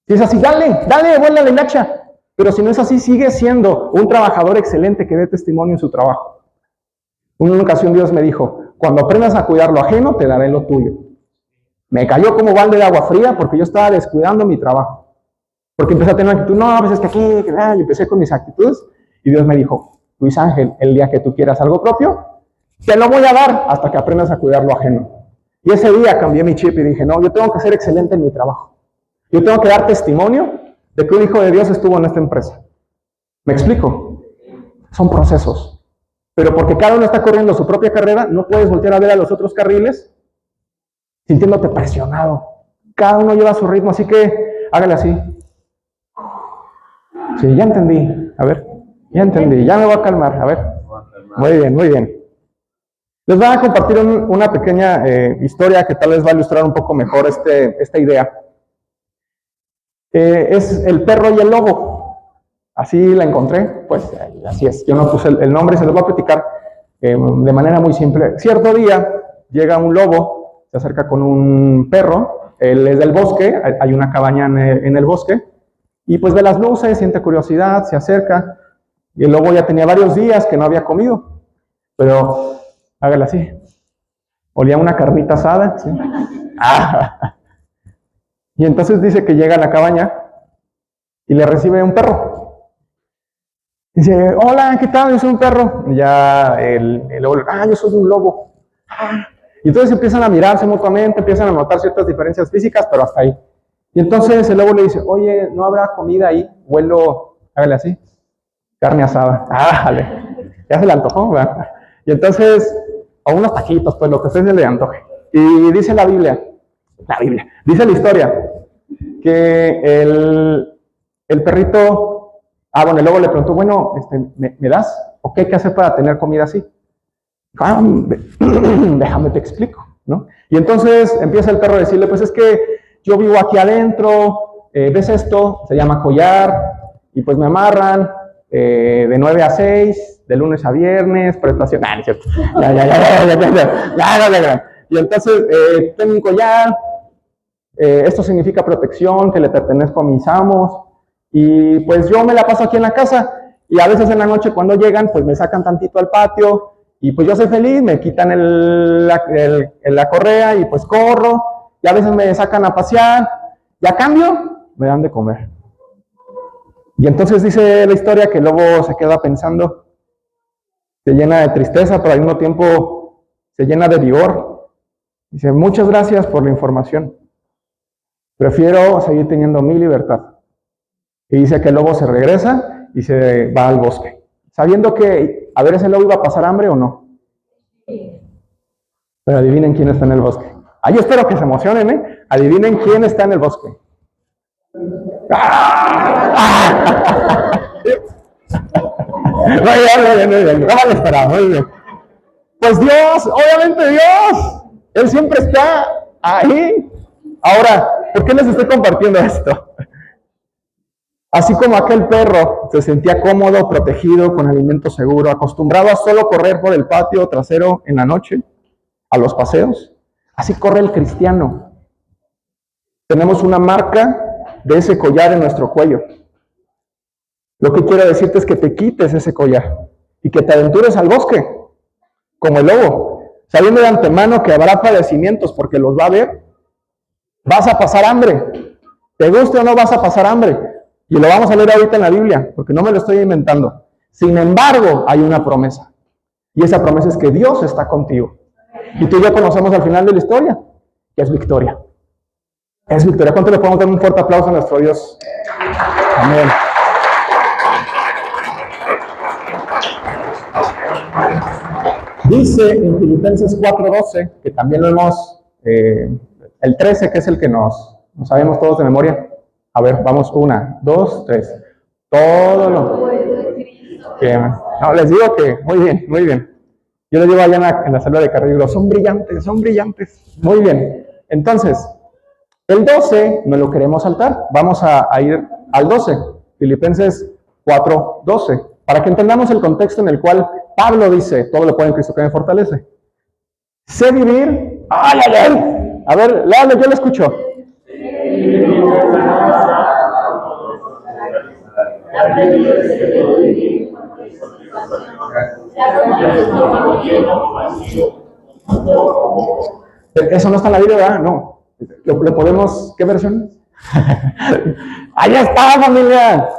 Si es así, dale, vuela la hilacha. Pero si no es así, sigue siendo un trabajador excelente que dé testimonio en su trabajo. Una ocasión Dios me dijo, cuando aprendas a cuidar lo ajeno, te daré lo tuyo. Me cayó como balde de agua fría porque yo estaba descuidando mi trabajo. Porque empecé a tener una actitud, no, a veces que aquí, y empecé con mis actitudes. Y Dios me dijo, Luis Ángel, el día que tú quieras algo propio, te lo voy a dar hasta que aprendas a cuidar lo ajeno. Y ese día cambié mi chip y dije, no, yo tengo que ser excelente en mi trabajo. Yo tengo que dar testimonio de que un hijo de Dios estuvo en esta empresa. ¿Me explico? Son procesos. Pero porque cada uno está corriendo su propia carrera, no puedes voltear a ver a los otros carriles sintiéndote presionado. Cada uno lleva su ritmo, así que hágale así. Sí, ya entendí. A ver, ya entendí. Ya me voy a calmar. A ver. Muy bien, muy bien. Les voy a compartir una pequeña historia que tal vez va a ilustrar un poco mejor esta idea. Es el perro y el lobo. Así la encontré, pues así es. Yo no puse el nombre, se los voy a platicar de manera muy simple. Cierto día llega un lobo, se acerca con un perro, él es del bosque, hay una cabaña en el bosque, y pues ve las luces, siente curiosidad, se acerca, y el lobo ya tenía varios días que no había comido, pero hágale así. Olía una carnita asada, ¿sí? Y entonces dice que llega a la cabaña y le recibe un perro. Dice, hola, ¿qué tal? Yo soy un perro. Y ya el lobo, yo soy un lobo. Y entonces empiezan a mirarse mutuamente, empiezan a notar ciertas diferencias físicas, pero hasta ahí. Y entonces el lobo le dice, oye, ¿no habrá comida ahí? Huelo, hágale así, carne asada. Dale. Ya se le antojó, ¿verdad? Y entonces, o unos taquitos, pues lo que usted se le antoje. Y dice la Biblia, dice la historia, que el perrito, bueno, el lobo le preguntó, bueno, ¿me das? ¿O qué hay que hacer para tener comida así? Déjame te explico, ¿no? Y entonces empieza el perro a decirle, pues es que yo vivo aquí adentro, ¿ves esto? Se llama collar, y pues me amarran de 9 a 6, de lunes a viernes, prestación, no es cierto, y entonces tengo un collar, esto significa protección, que le pertenezco a mis amos, y pues yo me la paso aquí en la casa, y a veces en la noche cuando llegan, pues me sacan tantito al patio, y pues yo soy feliz, me quitan la correa, y pues corro, y a veces me sacan a pasear, y a cambio, me dan de comer. Y entonces dice la historia que el lobo se queda pensando, se llena de tristeza, pero al mismo tiempo se llena de vigor. Dice, muchas gracias por la información. Prefiero seguir teniendo mi libertad. Y dice que el lobo se regresa y se va al bosque, sabiendo que a ver ese lobo iba a pasar hambre o no. Pero adivinen quién está en el bosque. Yo espero que se emocionen, ¿eh? Adivinen quién está en el bosque. Muy bien. Pues Dios, obviamente Dios, Él siempre está ahí. Ahora, ¿por qué les estoy compartiendo esto? Así como aquel perro se sentía cómodo, protegido, con alimento seguro, acostumbrado a solo correr por el patio trasero en la noche, a los paseos, así corre el cristiano. Tenemos una marca de ese collar en nuestro cuello. Lo que quiero decirte es que te quites ese collar y que te aventures al bosque, como el lobo, sabiendo de antemano que habrá padecimientos porque los va a ver. Vas a pasar hambre. ¿Te guste o no vas a pasar hambre? Y lo vamos a leer ahorita en la Biblia, porque no me lo estoy inventando. Sin embargo, hay una promesa. Y esa promesa es que Dios está contigo. Y tú y yo conocemos al final de la historia, que es victoria. Es victoria. ¿Cuánto le podemos dar un fuerte aplauso a nuestro Dios? Amén. Dice en Filipenses 4:12, que también lo hemos, el 13, que es el que nos sabemos todos de memoria. A ver, vamos, 1, 2, 3. Todo lo que... No, les digo que, muy bien, muy bien. Yo les digo allá en la sala de carrera y digo, son brillantes, son brillantes. Muy bien. Entonces, el 12 no lo queremos saltar. Vamos a ir al 12, Filipenses 4:12, para que entendamos el contexto en el cual Pablo dice, todo lo puede en Cristo que me fortalece. Sé vivir. ¡Ay, ay, ay! A ver, léalo, yo lo escucho. Eso no está en la Biblia, ¿verdad? No. ¿Lo podemos? ¿Qué versión? Ahí está, familia.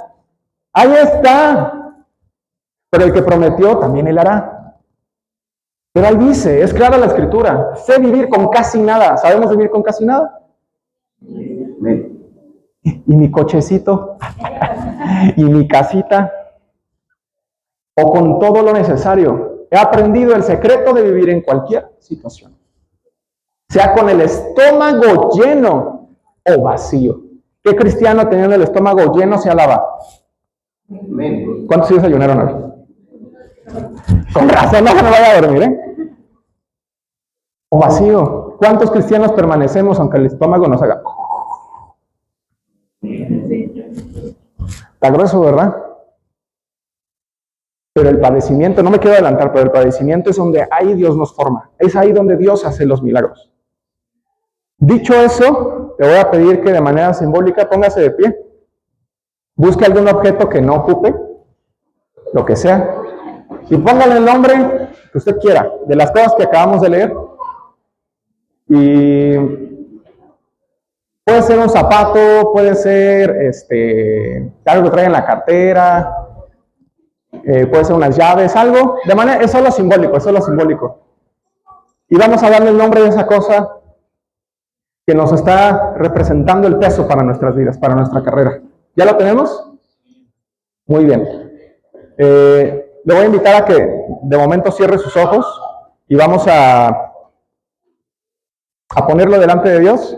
Ahí está. Pero el que prometió también él hará. Pero ahí dice, es clara la escritura. Sé vivir con casi nada. ¿Sabemos vivir con casi nada? Y mi cochecito. Y mi casita. O con todo lo necesario. He aprendido el secreto de vivir en cualquier situación. Sea con el estómago lleno o vacío. ¿Qué cristiano teniendo el estómago lleno se alaba? ¿Cuántos sí desayunaron hoy? Con razón no se me vaya a dormir, ¿eh? O vacío. ¿Cuántos cristianos permanecemos aunque el estómago nos haga? Está grueso, ¿verdad? Pero el padecimiento, no me quiero adelantar, pero el padecimiento es donde ahí Dios nos forma. Es ahí donde Dios hace los milagros. Dicho eso, te voy a pedir que de manera simbólica póngase de pie. Busque algún objeto que no ocupe, lo que sea, y póngale el nombre que usted quiera, de las cosas que acabamos de leer. Y puede ser un zapato, puede ser algo que trae en la cartera, puede ser unas llaves, algo, de manera, es solo simbólico, es solo simbólico. Y vamos a darle el nombre de esa cosa que nos está representando el peso para nuestras vidas, para nuestra carrera. ¿Ya lo tenemos? Muy bien. Le voy a invitar a que de momento cierre sus ojos y vamos a ponerlo delante de Dios.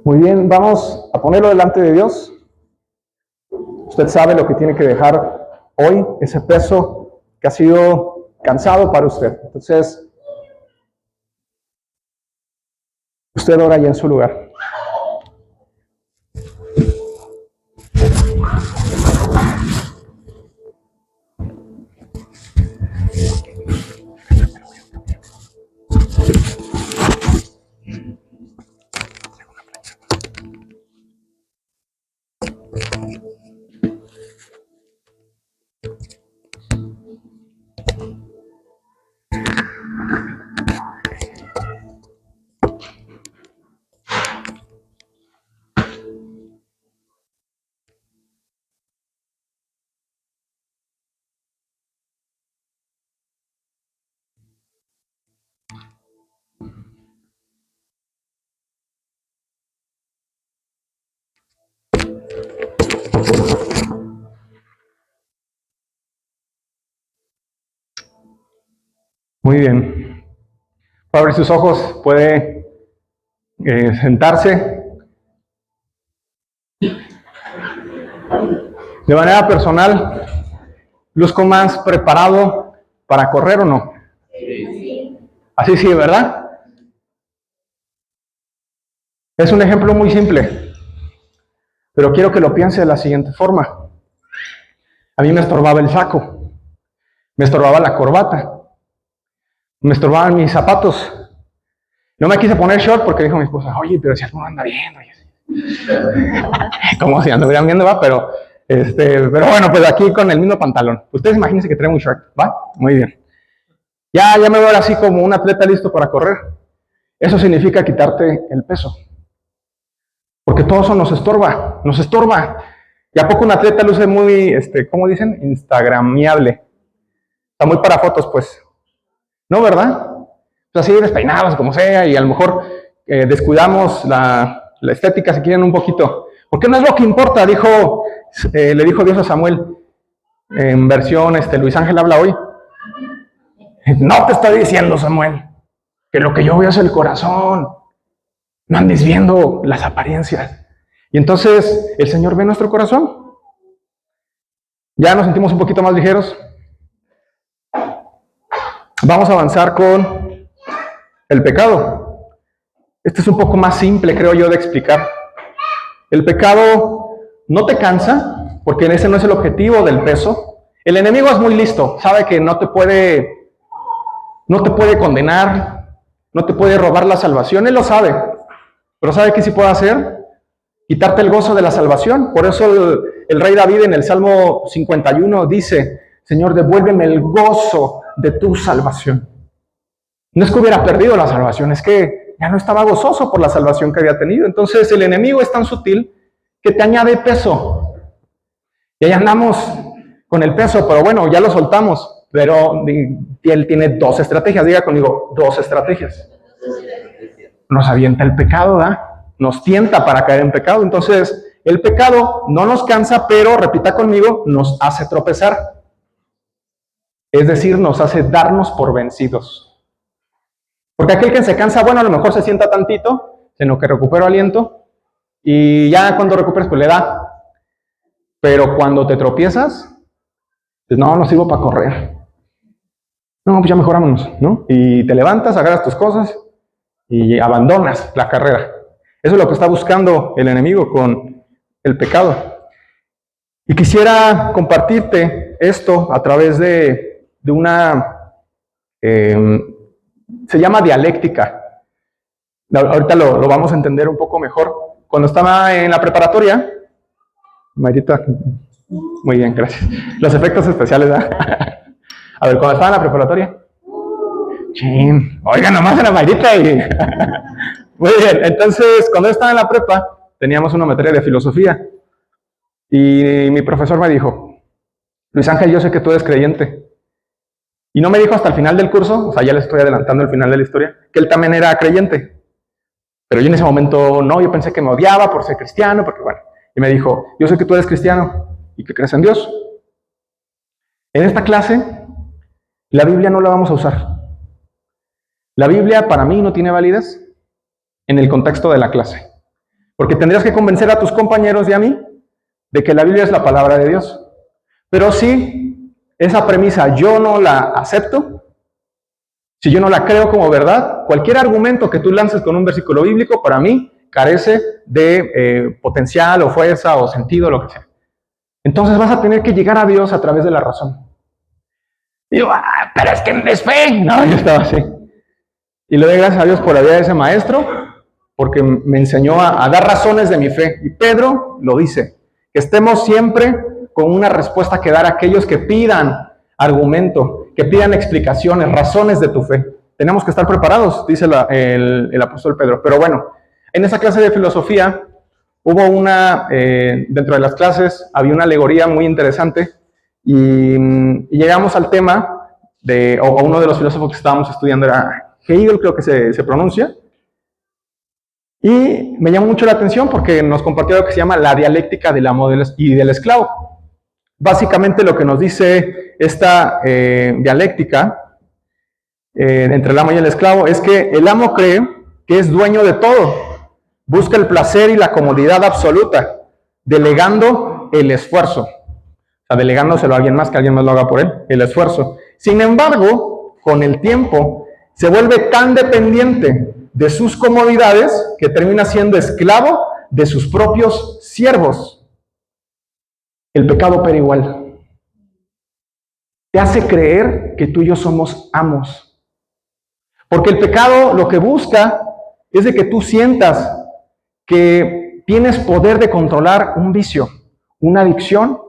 Muy bien, vamos a ponerlo delante de Dios. Usted sabe lo que tiene que dejar hoy, ese peso que ha sido cansado para usted. Entonces, usted ora ahí en su lugar. Muy bien. Para abrir sus ojos, puede sentarse. De manera personal, ¿luzco más preparado para correr o no? Así sí, ¿verdad? Es un ejemplo muy simple, pero quiero que lo piense de la siguiente forma. A mí me estorbaba el saco, me estorbaba la corbata, me estorbaban mis zapatos. No me quise poner short porque dijo mi esposa, oye, pero si alguno anda viendo. Como si anduvieran viendo, va, pero bueno, pues aquí con el mismo pantalón. Ustedes imagínense que trae un short, ¿va? Muy bien. Ya me veo así como un atleta listo para correr. Eso significa quitarte el peso. Porque todo eso nos estorba, nos estorba. ¿Y a poco un atleta luce muy, ¿cómo dicen? Instagramiable. Está muy para fotos, pues. ¿No, verdad? Pues así despeinados, como sea, y a lo mejor descuidamos la estética, si quieren, un poquito. Porque no es lo que importa, le dijo Dios a Samuel, en versión Luis Ángel habla hoy. No te estoy diciendo, Samuel, que lo que yo veo es el corazón. No andes viendo las apariencias. Y entonces el Señor ve nuestro corazón. Ya nos sentimos un poquito más ligeros. Vamos a avanzar con el pecado. Este es un poco más simple, creo yo, de explicar. El pecado no te cansa, porque ese no es el objetivo del peso. El enemigo es muy listo, sabe que no te puede condenar, no te puede robar la salvación, él lo sabe. Pero ¿sabe qué sí puede hacer? Quitarte el gozo de la salvación. Por eso el rey David en el Salmo 51 dice, Señor, devuélveme el gozo de tu salvación. No es que hubiera perdido la salvación, es que ya no estaba gozoso por la salvación que había tenido. Entonces el enemigo es tan sutil que te añade peso. Y ahí andamos con el peso, pero bueno, ya lo soltamos. Pero él tiene dos estrategias, diga conmigo, dos estrategias. Nos avienta el pecado, ¿verdad? Nos tienta para caer en pecado. Entonces, el pecado no nos cansa, pero, repita conmigo, nos hace tropezar. Es decir, nos hace darnos por vencidos. Porque aquel que se cansa, bueno, a lo mejor se sienta tantito, en lo que recupero aliento, y ya cuando recuperes, pues le da. Pero cuando te tropiezas, pues no sirvo para correr. No, pues ya mejorámonos, ¿no? Y te levantas, agarras tus cosas y abandonas la carrera. Eso es lo que está buscando el enemigo con el pecado. Y quisiera compartirte esto a través de una, se llama dialéctica. Ahorita lo vamos a entender un poco mejor. Cuando estaba en la preparatoria, Mayrita, muy bien, gracias. Los efectos especiales, ¿verdad? A ver, cuando estaba en la preparatoria, oiga, nomás era Mayrita y... Muy bien, entonces, cuando yo estaba en la prepa, teníamos una materia de filosofía. Y mi profesor me dijo, Luis Ángel, yo sé que tú eres creyente. Y no me dijo hasta el final del curso, o sea, ya les estoy adelantando el final de la historia, que él también era creyente. Pero yo en ese momento no, yo pensé que me odiaba por ser cristiano, porque bueno. Y me dijo, yo sé que tú eres cristiano y que crees en Dios. En esta clase, la Biblia no la vamos a usar. La Biblia para mí no tiene validez en el contexto de la clase. Porque tendrías que convencer a tus compañeros y a mí de que la Biblia es la palabra de Dios. Pero si esa premisa yo no la acepto, si yo no la creo como verdad, cualquier argumento que tú lances con un versículo bíblico, para mí, carece de potencial o fuerza o sentido, lo que sea. Entonces vas a tener que llegar a Dios a través de la razón. Y yo, pero es que no es fe. No, yo estaba así. Y le doy gracias a Dios por la vida de ese maestro, porque me enseñó a dar razones de mi fe. Y Pedro lo dice, que estemos siempre con una respuesta que dar a aquellos que pidan argumento, que pidan explicaciones, razones de tu fe. Tenemos que estar preparados, dice el apóstol Pedro. Pero bueno, en esa clase de filosofía hubo dentro de las clases había una alegoría muy interesante y llegamos al tema o uno de los filósofos que estábamos estudiando era Hegel, creo que se pronuncia. Y me llamó mucho la atención porque nos compartió lo que se llama la dialéctica del amo y del esclavo. Básicamente lo que nos dice esta dialéctica entre el amo y el esclavo es que el amo cree que es dueño de todo, busca el placer y la comodidad absoluta, delegando el esfuerzo. O sea, delegándoselo a alguien más, que alguien más lo haga por él, el esfuerzo. Sin embargo, con el tiempo, se vuelve tan dependiente de sus comodidades que termina siendo esclavo de sus propios siervos. El pecado opera igual. Te hace creer que tú y yo somos amos. Porque el pecado lo que busca es de que tú sientas que tienes poder de controlar un vicio, una adicción.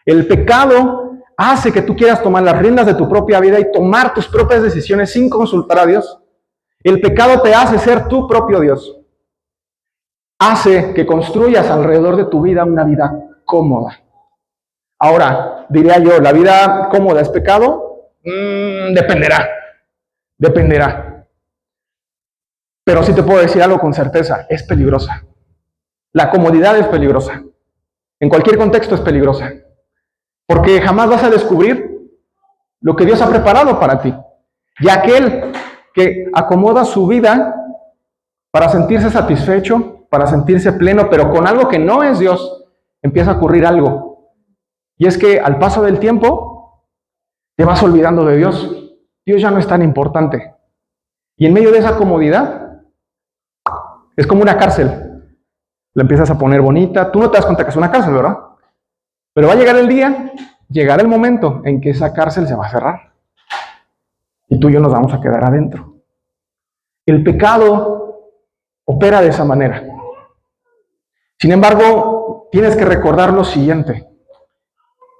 El pecado hace que tú quieras tomar las riendas de tu propia vida y tomar tus propias decisiones sin consultar a Dios. El pecado te hace ser tu propio Dios. Hace que construyas alrededor de tu vida una vida cómoda. Ahora, diría yo, ¿la vida cómoda es pecado? Dependerá. Pero sí te puedo decir algo con certeza, es peligrosa. La comodidad es peligrosa. En cualquier contexto es peligrosa. Porque jamás vas a descubrir lo que Dios ha preparado para ti. Y aquel que acomoda su vida para sentirse satisfecho, para sentirse pleno, pero con algo que no es Dios, empieza a ocurrir algo. Y es que al paso del tiempo, te vas olvidando de Dios. Dios ya no es tan importante. Y en medio de esa comodidad, es como una cárcel. La empiezas a poner bonita. Tú no te das cuenta que es una cárcel, ¿verdad? Pero va a llegar el día, llegará el momento en que esa cárcel se va a cerrar. Y tú y yo nos vamos a quedar adentro. El pecado opera de esa manera. Sin embargo, tienes que recordar lo siguiente,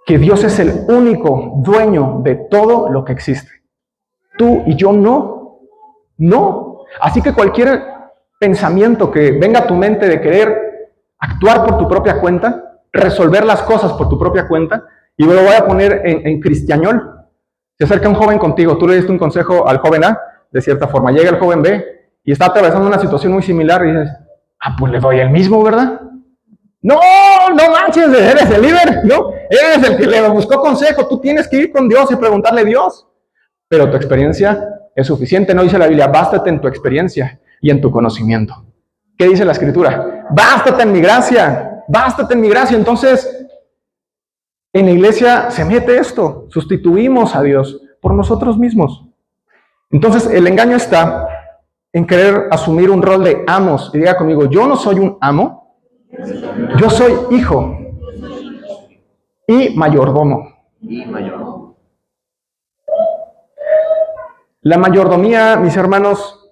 que Dios es el único dueño de todo lo que existe. Tú y yo no. Así que cualquier pensamiento que venga a tu mente de querer actuar por tu propia cuenta, resolver las cosas por tu propia cuenta, y lo voy a poner en cristiañol. Se acerca un joven contigo, tú le diste un consejo al joven A, de cierta forma, llega el joven B y está atravesando una situación muy similar y dices, pues le doy el mismo, ¿verdad? No manches, eres el líder, ¿no? Eres el que le buscó consejo, tú tienes que ir con Dios y preguntarle a Dios. Pero tu experiencia es suficiente, ¿no? Dice la Biblia, bástate en tu experiencia y en tu conocimiento. ¿Qué dice la Escritura? Bástate en mi gracia. Entonces, en la iglesia se mete esto, sustituimos a Dios por nosotros mismos. Entonces, el engaño está en querer asumir un rol de amos. Y diga conmigo, yo no soy un amo, yo soy hijo y mayordomo. La mayordomía, mis hermanos,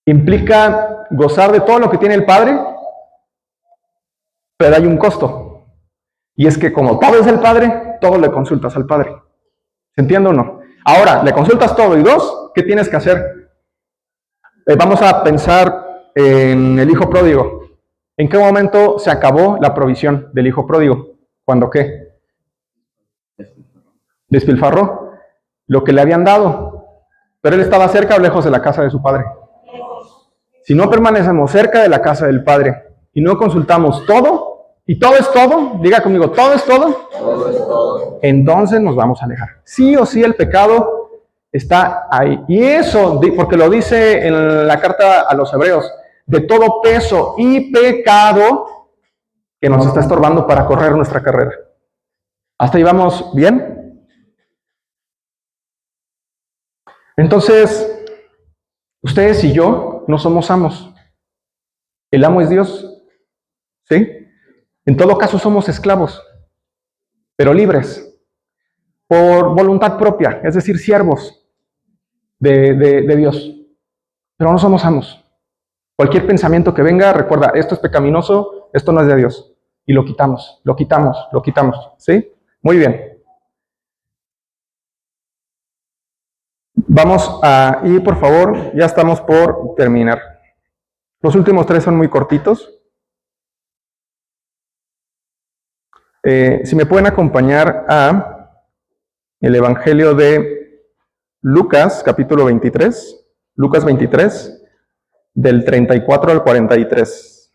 implica gozar de todo lo que tiene el Padre, pero hay un costo. Y es que como todo es el Padre, todo le consultas al Padre. ¿Se entiende o no? Ahora, le consultas todo. Y dos, ¿qué tienes que hacer? Vamos a pensar en el hijo pródigo. ¿En qué momento se acabó la provisión del hijo pródigo? ¿Cuándo qué? Despilfarró lo que le habían dado. Pero él estaba cerca o lejos de la casa de su padre. Si no permanecemos cerca de la casa del Padre y no consultamos todo, y todo es todo, diga conmigo, todo es todo, entonces nos vamos a alejar. Sí o sí el pecado está ahí. Y eso, porque lo dice en la carta a los Hebreos, de todo peso y pecado que nos está estorbando para correr nuestra carrera. ¿Hasta ahí vamos bien? Entonces, ustedes y yo no somos amos. El amo es Dios. ¿Sí? En todo caso somos esclavos, pero libres, por voluntad propia, es decir, siervos de Dios. Pero no somos amos. Cualquier pensamiento que venga, recuerda, esto es pecaminoso, esto no es de Dios. Y lo quitamos. ¿Sí? Muy bien. Vamos a ir, por favor, ya estamos por terminar. Los últimos 3 son muy cortitos. Si me pueden acompañar a el Evangelio de Lucas, capítulo 23, Lucas 23, del 34 al 43.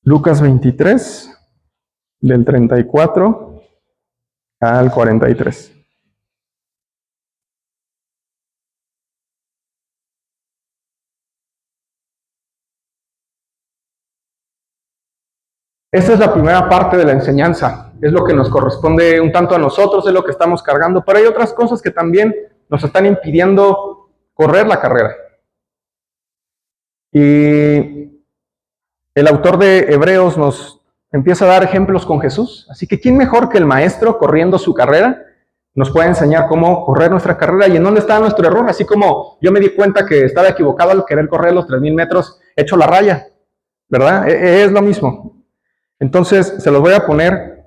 Lucas 23, del 34 al 43. Esta es la primera parte de la enseñanza, es lo que nos corresponde un tanto a nosotros, es lo que estamos cargando, pero hay otras cosas que también nos están impidiendo correr la carrera. Y el autor de Hebreos nos empieza a dar ejemplos con Jesús, así que ¿quién mejor que el maestro corriendo su carrera nos puede enseñar cómo correr nuestra carrera y en dónde está nuestro error? Así como yo me di cuenta que estaba equivocado al querer correr los 3,000 metros, hecho la raya, ¿verdad? Es lo mismo. Entonces, se los voy a poner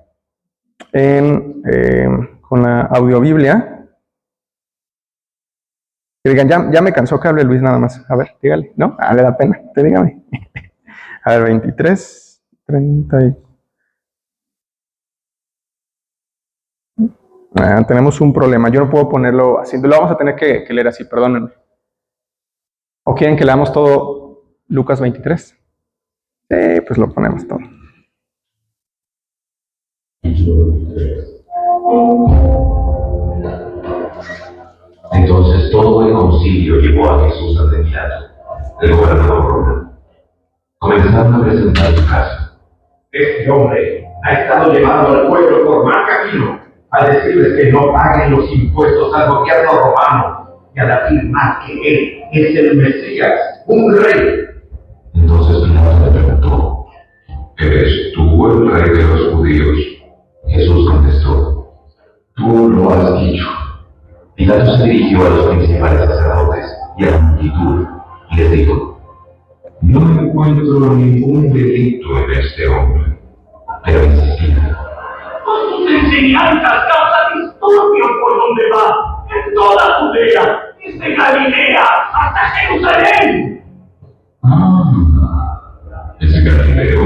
con la audiobiblia. Que digan, ya me cansó que hable Luis nada más. A ver, dígale, ¿no? Le da pena, te dígame. A ver, 23, 30 y... tenemos un problema. Yo no puedo ponerlo así. Lo vamos a tener que leer así, perdónenme. ¿O quieren que leamos todo Lucas 23? Sí, pues lo ponemos todo. Entonces todo el concilio llevó a Jesús ante Pilato, el gobernador romano. Comenzaron a presentar su caso. Este hombre ha estado llevando al pueblo por mal camino al decirles que no paguen los impuestos al gobierno romano y al afirmar que él es el Mesías, un rey. Entonces Pilato le preguntó: ¿eres tú el rey de los judíos? Jesús contestó: tú lo has dicho. Pilato se dirigió a los principales sacerdotes y a la multitud y les dijo: no encuentro ningún delito en este hombre. Pero insistía: con sus enseñanzas causa disturbios por donde va, en toda Judea, desde Galilea hasta Jerusalén. ¿Es Galileo?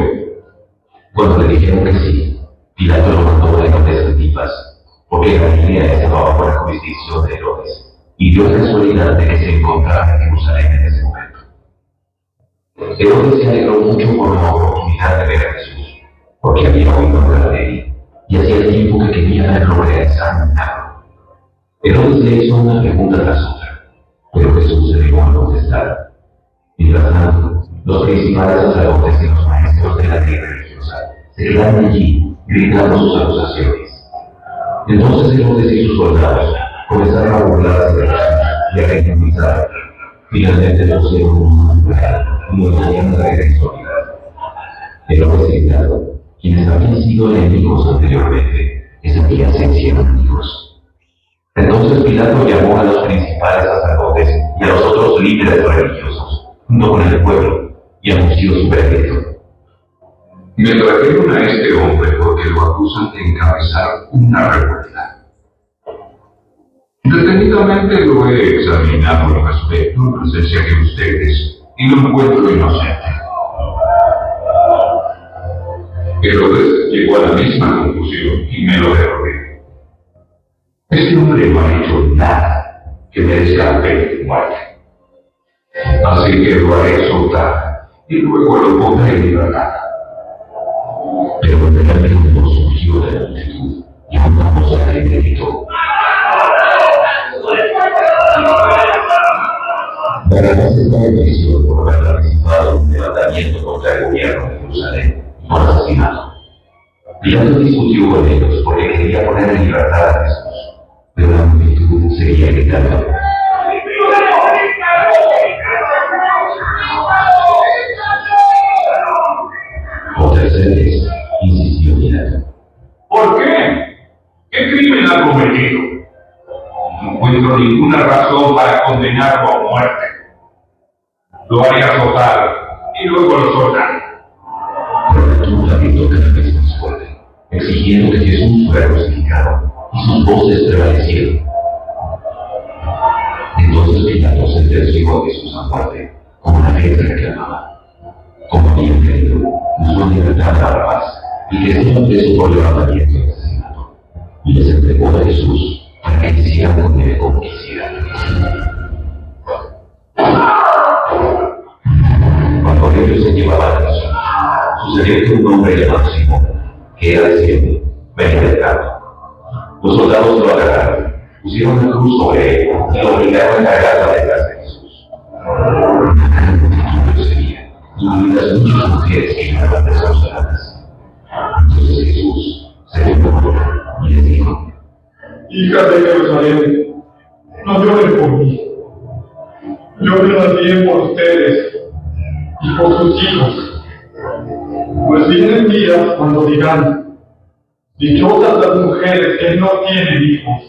Cuando le dijeron que sí, Pilato lo mandó a Herodes Antipas, porque Galilea estaba bajo la jurisdicción de Herodes, y dio la casualidad de que se encontraba en Jerusalén en ese momento. Herodes se alegró mucho por la oportunidad de ver a Jesús, porque había oído hablar de él, y hacía tiempo que quería verlo realizar un milagro. Herodes le hizo una pregunta tras otra, pero Jesús se negó a contestar. Mientras tanto, los principales sacerdotes y los maestros de la ley religiosa se quedaron allí, gritando sus acusaciones. Entonces Herodes y sus soldados comenzaron a burlarse de Jesús y a ridiculizarlo. Finalmente lo pusieron en un lugar y lo tenían de responsabilidad. Herodes y Pilato, quienes habían sido enemigos anteriormente, ese día se hicieron amigos. Entonces Pilato llamó a los principales sacerdotes y a los otros líderes religiosos, junto con el pueblo, y anunció su veredicto. Me trajeron a este hombre porque lo acusan de encabezar una revuelta. Detenidamente lo he examinado al respecto en presencia de ustedes y lo encuentro inocente. Herodes llegó a la misma conclusión y me lo derrotó. Este hombre no ha hecho nada que merezca la pena de muerte. Así que lo haré soltar y luego lo pondré en libertad. Pero cuando el pregunto surgió de la multitud y una voz le gritó: Barrabás está en prisión por haber participado en un levantamiento contra el gobierno de Jerusalén y por asesinato. Pilato discutió con ellos porque quería poner en libertad a Jesús, pero la multitud seguía gritando: otra vez insistió Pilato: ¿por qué? ¿Qué crimen ha cometido? No encuentro ninguna razón para condenarlo a muerte. Lo haré azotar y luego lo soltaré. Pero la multitud gritó cada vez más fuerte, exigiendo que Jesús fuera crucificado, y sus voces prevalecieron. Entonces Pilato sentenció a Jesús a muerte, como la gente reclamaba. Como habían creído, puso en libertad a Barrabás, y que estaba preso por levantamiento y asesinato, y les entregó a Jesús para que hicieran con él como quisieran. Cuando ellos se llevaban a Jesús, sucedió que un hombre llamado Simón, que era de Sirene, venía del campo. Los soldados lo agarraron, pusieron la cruz sobre él y lo obligaron a cargarla detrás de Jesús. La multitud lo seguía, incluidas muchas mujeres que iban desconsoladas. Entonces Jesús se levantó y les dijo: hijas de Jerusalén, no lloren por mí, lloren más bien por ustedes y por sus hijos, pues vienen días cuando dirán: dichosas las mujeres que no tienen hijos,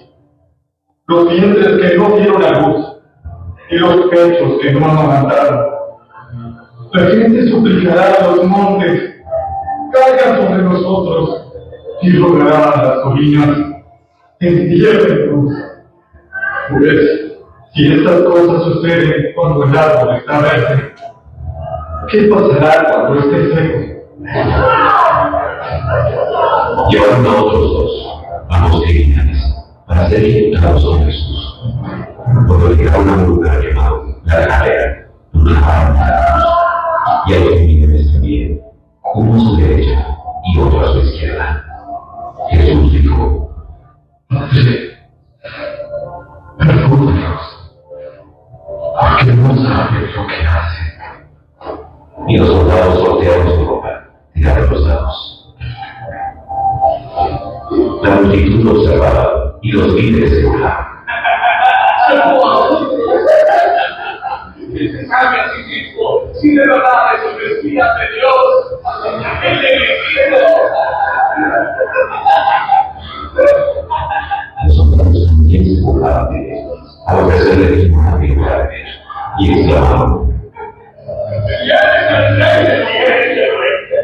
los vientres que no dieron a luz, y los pechos que no amamantaron. La gente suplicará a los montes: caigan sobre nosotros, y rogará a las colinas: enciérrennos. Pues, Si estas cosas suceden cuando el árbol está verde, ¿qué pasará cuando esté seco? Llevaron a otros dos, ambos criminales, para ser ejecutados sobre Jesús. Cuando llegaron a un lugar llamado La Galera, los dejaron a la cruz, y a los criminales también, uno a su derecha y otro a su izquierda. Jesús dijo: Padre, perdónalos, porque no saben lo que hacen. y los soldados voltearon su ropa, tiraron los dados. La multitud lo observaba y los líderes se burlaban. Que se salve a sí mismo, si de verdad es un espía de Dios, ¡el elegido! Los soldados también se burlaban de él, al ofrecerle mismo una figura de ver, y exclamaban: ¡Ya es el rey de Oriente!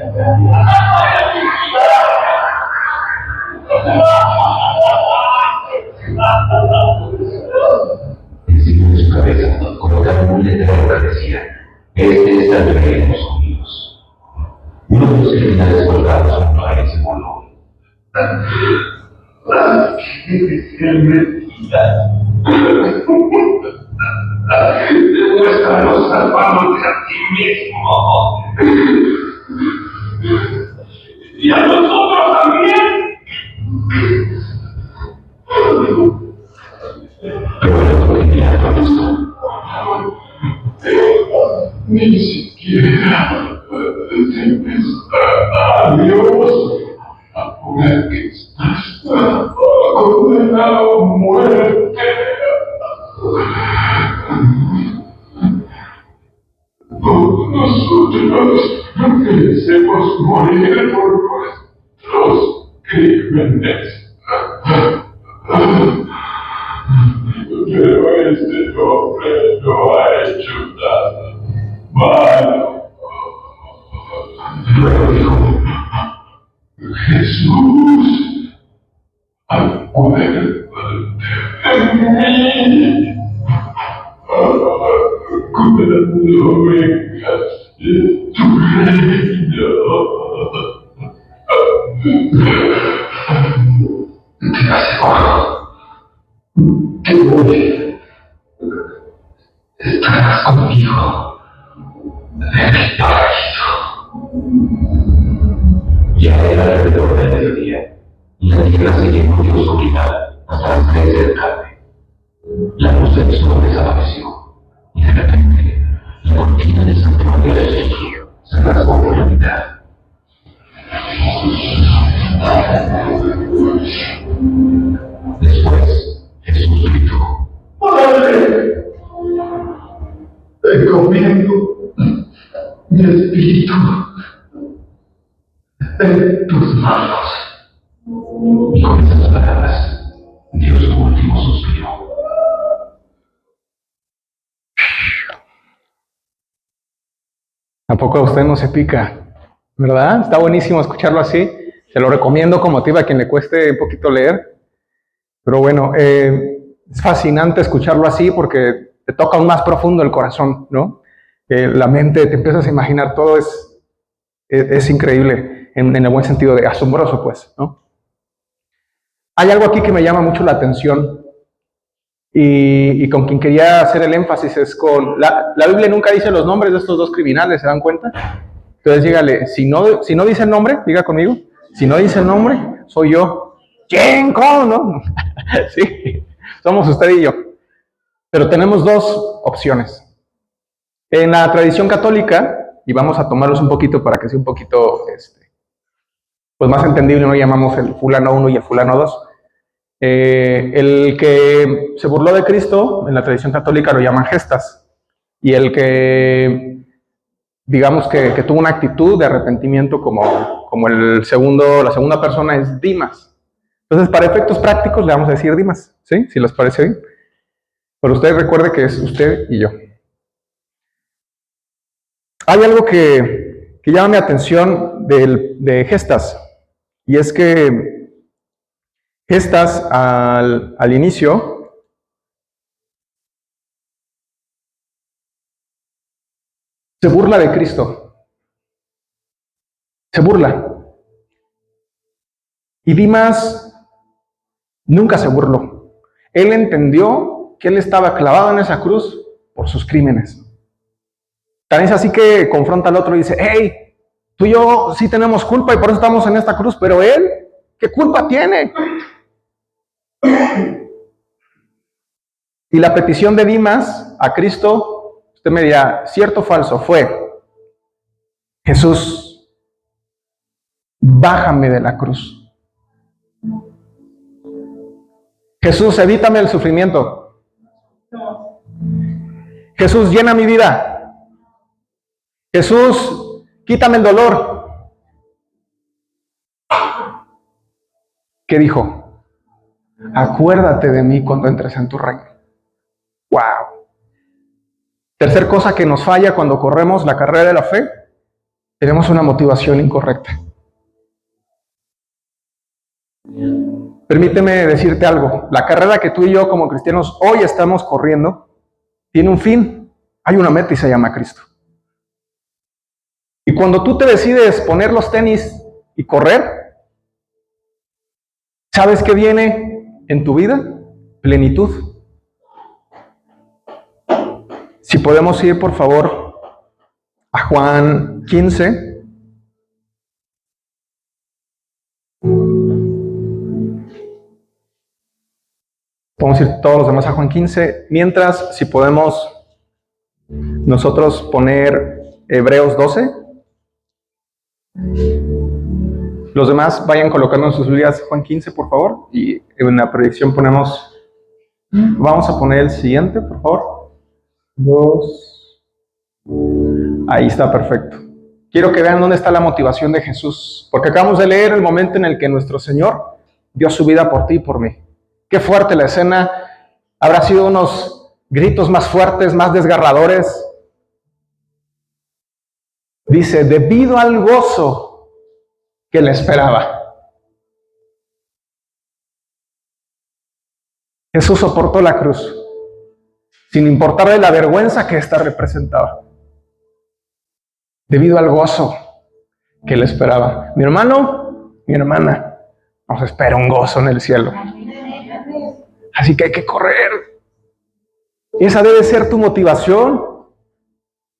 encima de su cabeza colocaron un letrero que decía: "Este es el rey de los judíos". Uno de los criminales colgados junto a él se burló: ¡El Mesías! Demuéstranos salvándote a ti mismo. ¡Y a nosotros también! Pero el otro criminal protestó: Ni siquiera temes a Dios, ahora que estás condenado a muerte. Nosotros merecemos morir por nuestros crímenes. Pero este hombre no ha hecho nada malo. Luego dijo: Jesús, acuérdate de mí. Cuando vengas en tu reino. "Te aseguro Que hoy estarás conmigo en el paraíso. ya era alrededor del mediodía, y la tierra se llenó de oscuridad hasta las 3 de la tarde. La luz del sol desapareció, y de repente la cortina del santuario del templo se rasgó por la mitad. Después Jesús gritó: Padre, te encomiendo mi espíritu en tus manos. y con esas palabras dio su último suspiro. ¿A poco a usted no se pica? ¿Verdad? Está buenísimo escucharlo así. Se lo recomiendo como motiva a quien le cueste un poquito leer. Pero bueno, es fascinante escucharlo así porque te toca aún más profundo el corazón, ¿no? La mente, te empiezas a imaginar todo, es increíble, en el buen sentido de asombroso, pues, ¿no? Hay algo aquí que me llama mucho la atención y con quien quería hacer el énfasis es con... La Biblia nunca dice los nombres de estos dos criminales, ¿se dan cuenta? Entonces dígale, si no dice el nombre, diga conmigo, si no dice el nombre, soy yo. ¿Quién? ¿Cómo? ¿No? Sí, somos usted y yo. Pero tenemos dos opciones. En la tradición católica, y vamos a tomarlos un poquito para que sea un poquito pues más entendible, no llamamos el fulano 1 y el fulano 2. El que se burló de Cristo, en la tradición católica lo llaman gestas. Y el que, digamos que tuvo una actitud de arrepentimiento como la segunda persona es Dimas. Entonces, para efectos prácticos le vamos a decir Dimas, ¿sí? Si les parece bien. Pero usted recuerde que es usted y yo. Hay algo que llama mi atención de Gestas, y es que Gestas al inicio se burla de Cristo. Se burla. Y Dimas nunca se burló. Él entendió que él estaba clavado en esa cruz por sus crímenes. También es así que confronta al otro y dice, hey, tú y yo sí tenemos culpa y por eso estamos en esta cruz, pero él, ¿qué culpa tiene? Y la petición de Dimas a Cristo, usted me dirá, ¿cierto o falso? Fue, Jesús, bájame de la cruz. Jesús, evítame el sufrimiento. Jesús, llena mi vida. Jesús, quítame el dolor. ¿Qué dijo? Acuérdate de mí cuando entres en tu reino. ¡Wow! Tercer cosa que nos falla cuando corremos la carrera de la fe, tenemos una motivación incorrecta. Permíteme decirte algo, la carrera que tú y yo como cristianos hoy estamos corriendo tiene un fin, hay una meta y se llama Cristo. Y cuando tú te decides poner los tenis y correr, ¿sabes qué viene en tu vida? Plenitud. Si podemos ir por favor a Juan 15. Podemos ir todos los demás a Juan 15. Mientras, si podemos nosotros poner Hebreos 12. Los demás vayan colocando en sus Biblias Juan 15, por favor. Y en la proyección ponemos, vamos a poner el siguiente, por favor. 2. Ahí está, perfecto. Quiero que vean dónde está la motivación de Jesús. Porque acabamos de leer el momento en el que nuestro Señor dio su vida por ti y por mí. Qué fuerte la escena. Habrá sido unos gritos más fuertes, más desgarradores. Dice, debido al gozo que le esperaba. Jesús soportó la cruz, sin importarle la vergüenza que ésta representaba. Debido al gozo que le esperaba. Mi hermano, mi hermana, nos espera un gozo en el cielo. Así que hay que correr. Esa debe ser tu motivación.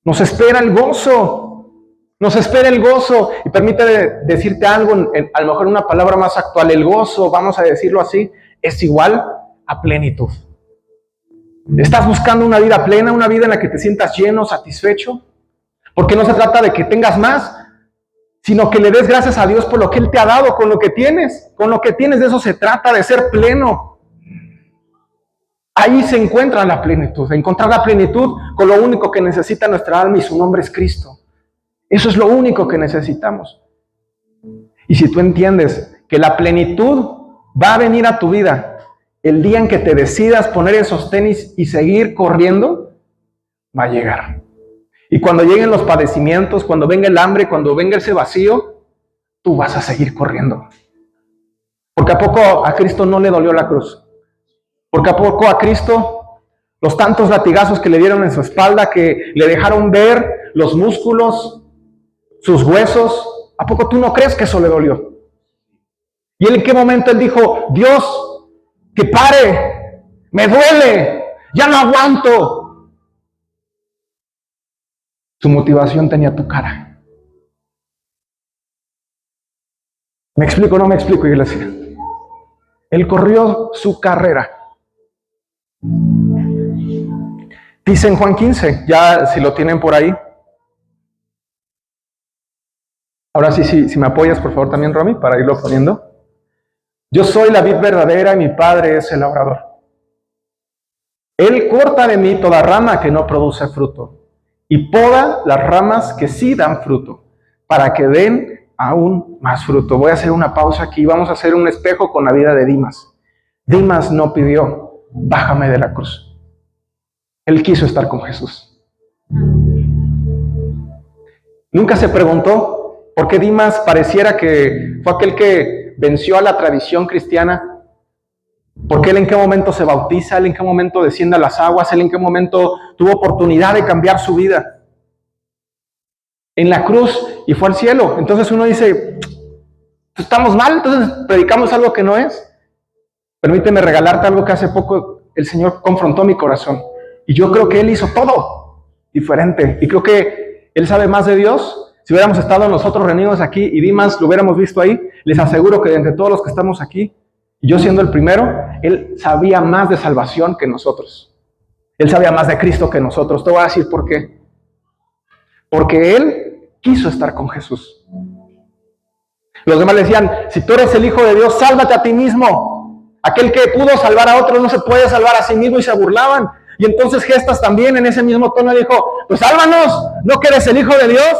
Nos espera el gozo. Nos espera el gozo. Y permíteme decirte algo, a lo mejor una palabra más actual. El gozo, vamos a decirlo así, es igual a plenitud. ¿Estás buscando una vida plena, una vida en la que te sientas lleno, satisfecho? Porque no se trata de que tengas más, sino que le des gracias a Dios por lo que Él te ha dado, con lo que tienes. Con lo que tienes, de eso se trata, de ser pleno. Ahí se encuentra la plenitud, encontrar la plenitud con lo único que necesita nuestra alma y su nombre es Cristo. Eso es lo único que necesitamos. Y si tú entiendes que la plenitud va a venir a tu vida el día en que te decidas poner esos tenis y seguir corriendo, va a llegar. Y cuando lleguen los padecimientos, cuando venga el hambre, cuando venga ese vacío, tú vas a seguir corriendo. Porque ¿a poco a Cristo no le dolió la cruz? Porque ¿a poco a Cristo los tantos latigazos que le dieron en su espalda, que le dejaron ver los músculos, sus huesos, ¿a poco tú no crees que eso le dolió? ¿Y él en qué momento él dijo, Dios, que pare, me duele, ya no aguanto? Su motivación tenía tu cara. ¿Me explico o no me explico, iglesia? Él corrió su carrera. Dice en Juan 15, ya si lo tienen por ahí. Ahora sí, si me apoyas por favor también, Romy, para irlo poniendo. Yo soy la vid verdadera y mi Padre es el labrador. Él corta de mí toda rama que no produce fruto y poda las ramas que sí dan fruto, para que den aún más fruto. Voy a hacer una pausa aquí, vamos a hacer un espejo con la vida de Dimas. Dimas no pidió, bájame de la cruz. Él quiso estar con Jesús. Nunca se preguntó por qué Dimas pareciera que fue aquel que venció a la tradición cristiana. Porque él en qué momento se bautiza, él en qué momento desciende a las aguas, él en qué momento tuvo oportunidad de cambiar su vida. en la cruz y fue al cielo. Entonces uno dice, ¿estamos mal? Entonces predicamos algo que no es. Permíteme regalarte algo que hace poco el Señor confrontó mi corazón. Y yo creo que Él hizo todo diferente. Y creo que Él sabe más de Dios. Si hubiéramos estado nosotros reunidos aquí y Dimas lo hubiéramos visto ahí, les aseguro que de entre todos los que estamos aquí, y yo siendo el primero, Él sabía más de salvación que nosotros. Él sabía más de Cristo que nosotros. Te voy a decir por qué. Porque Él quiso estar con Jesús. Los demás le decían, si tú eres el Hijo de Dios, sálvate a ti mismo. Aquel que pudo salvar a otros no se puede salvar a sí mismo, y se burlaban. Y entonces Gestas también en ese mismo tono dijo, pues sálvanos, ¿no que eres el Hijo de Dios?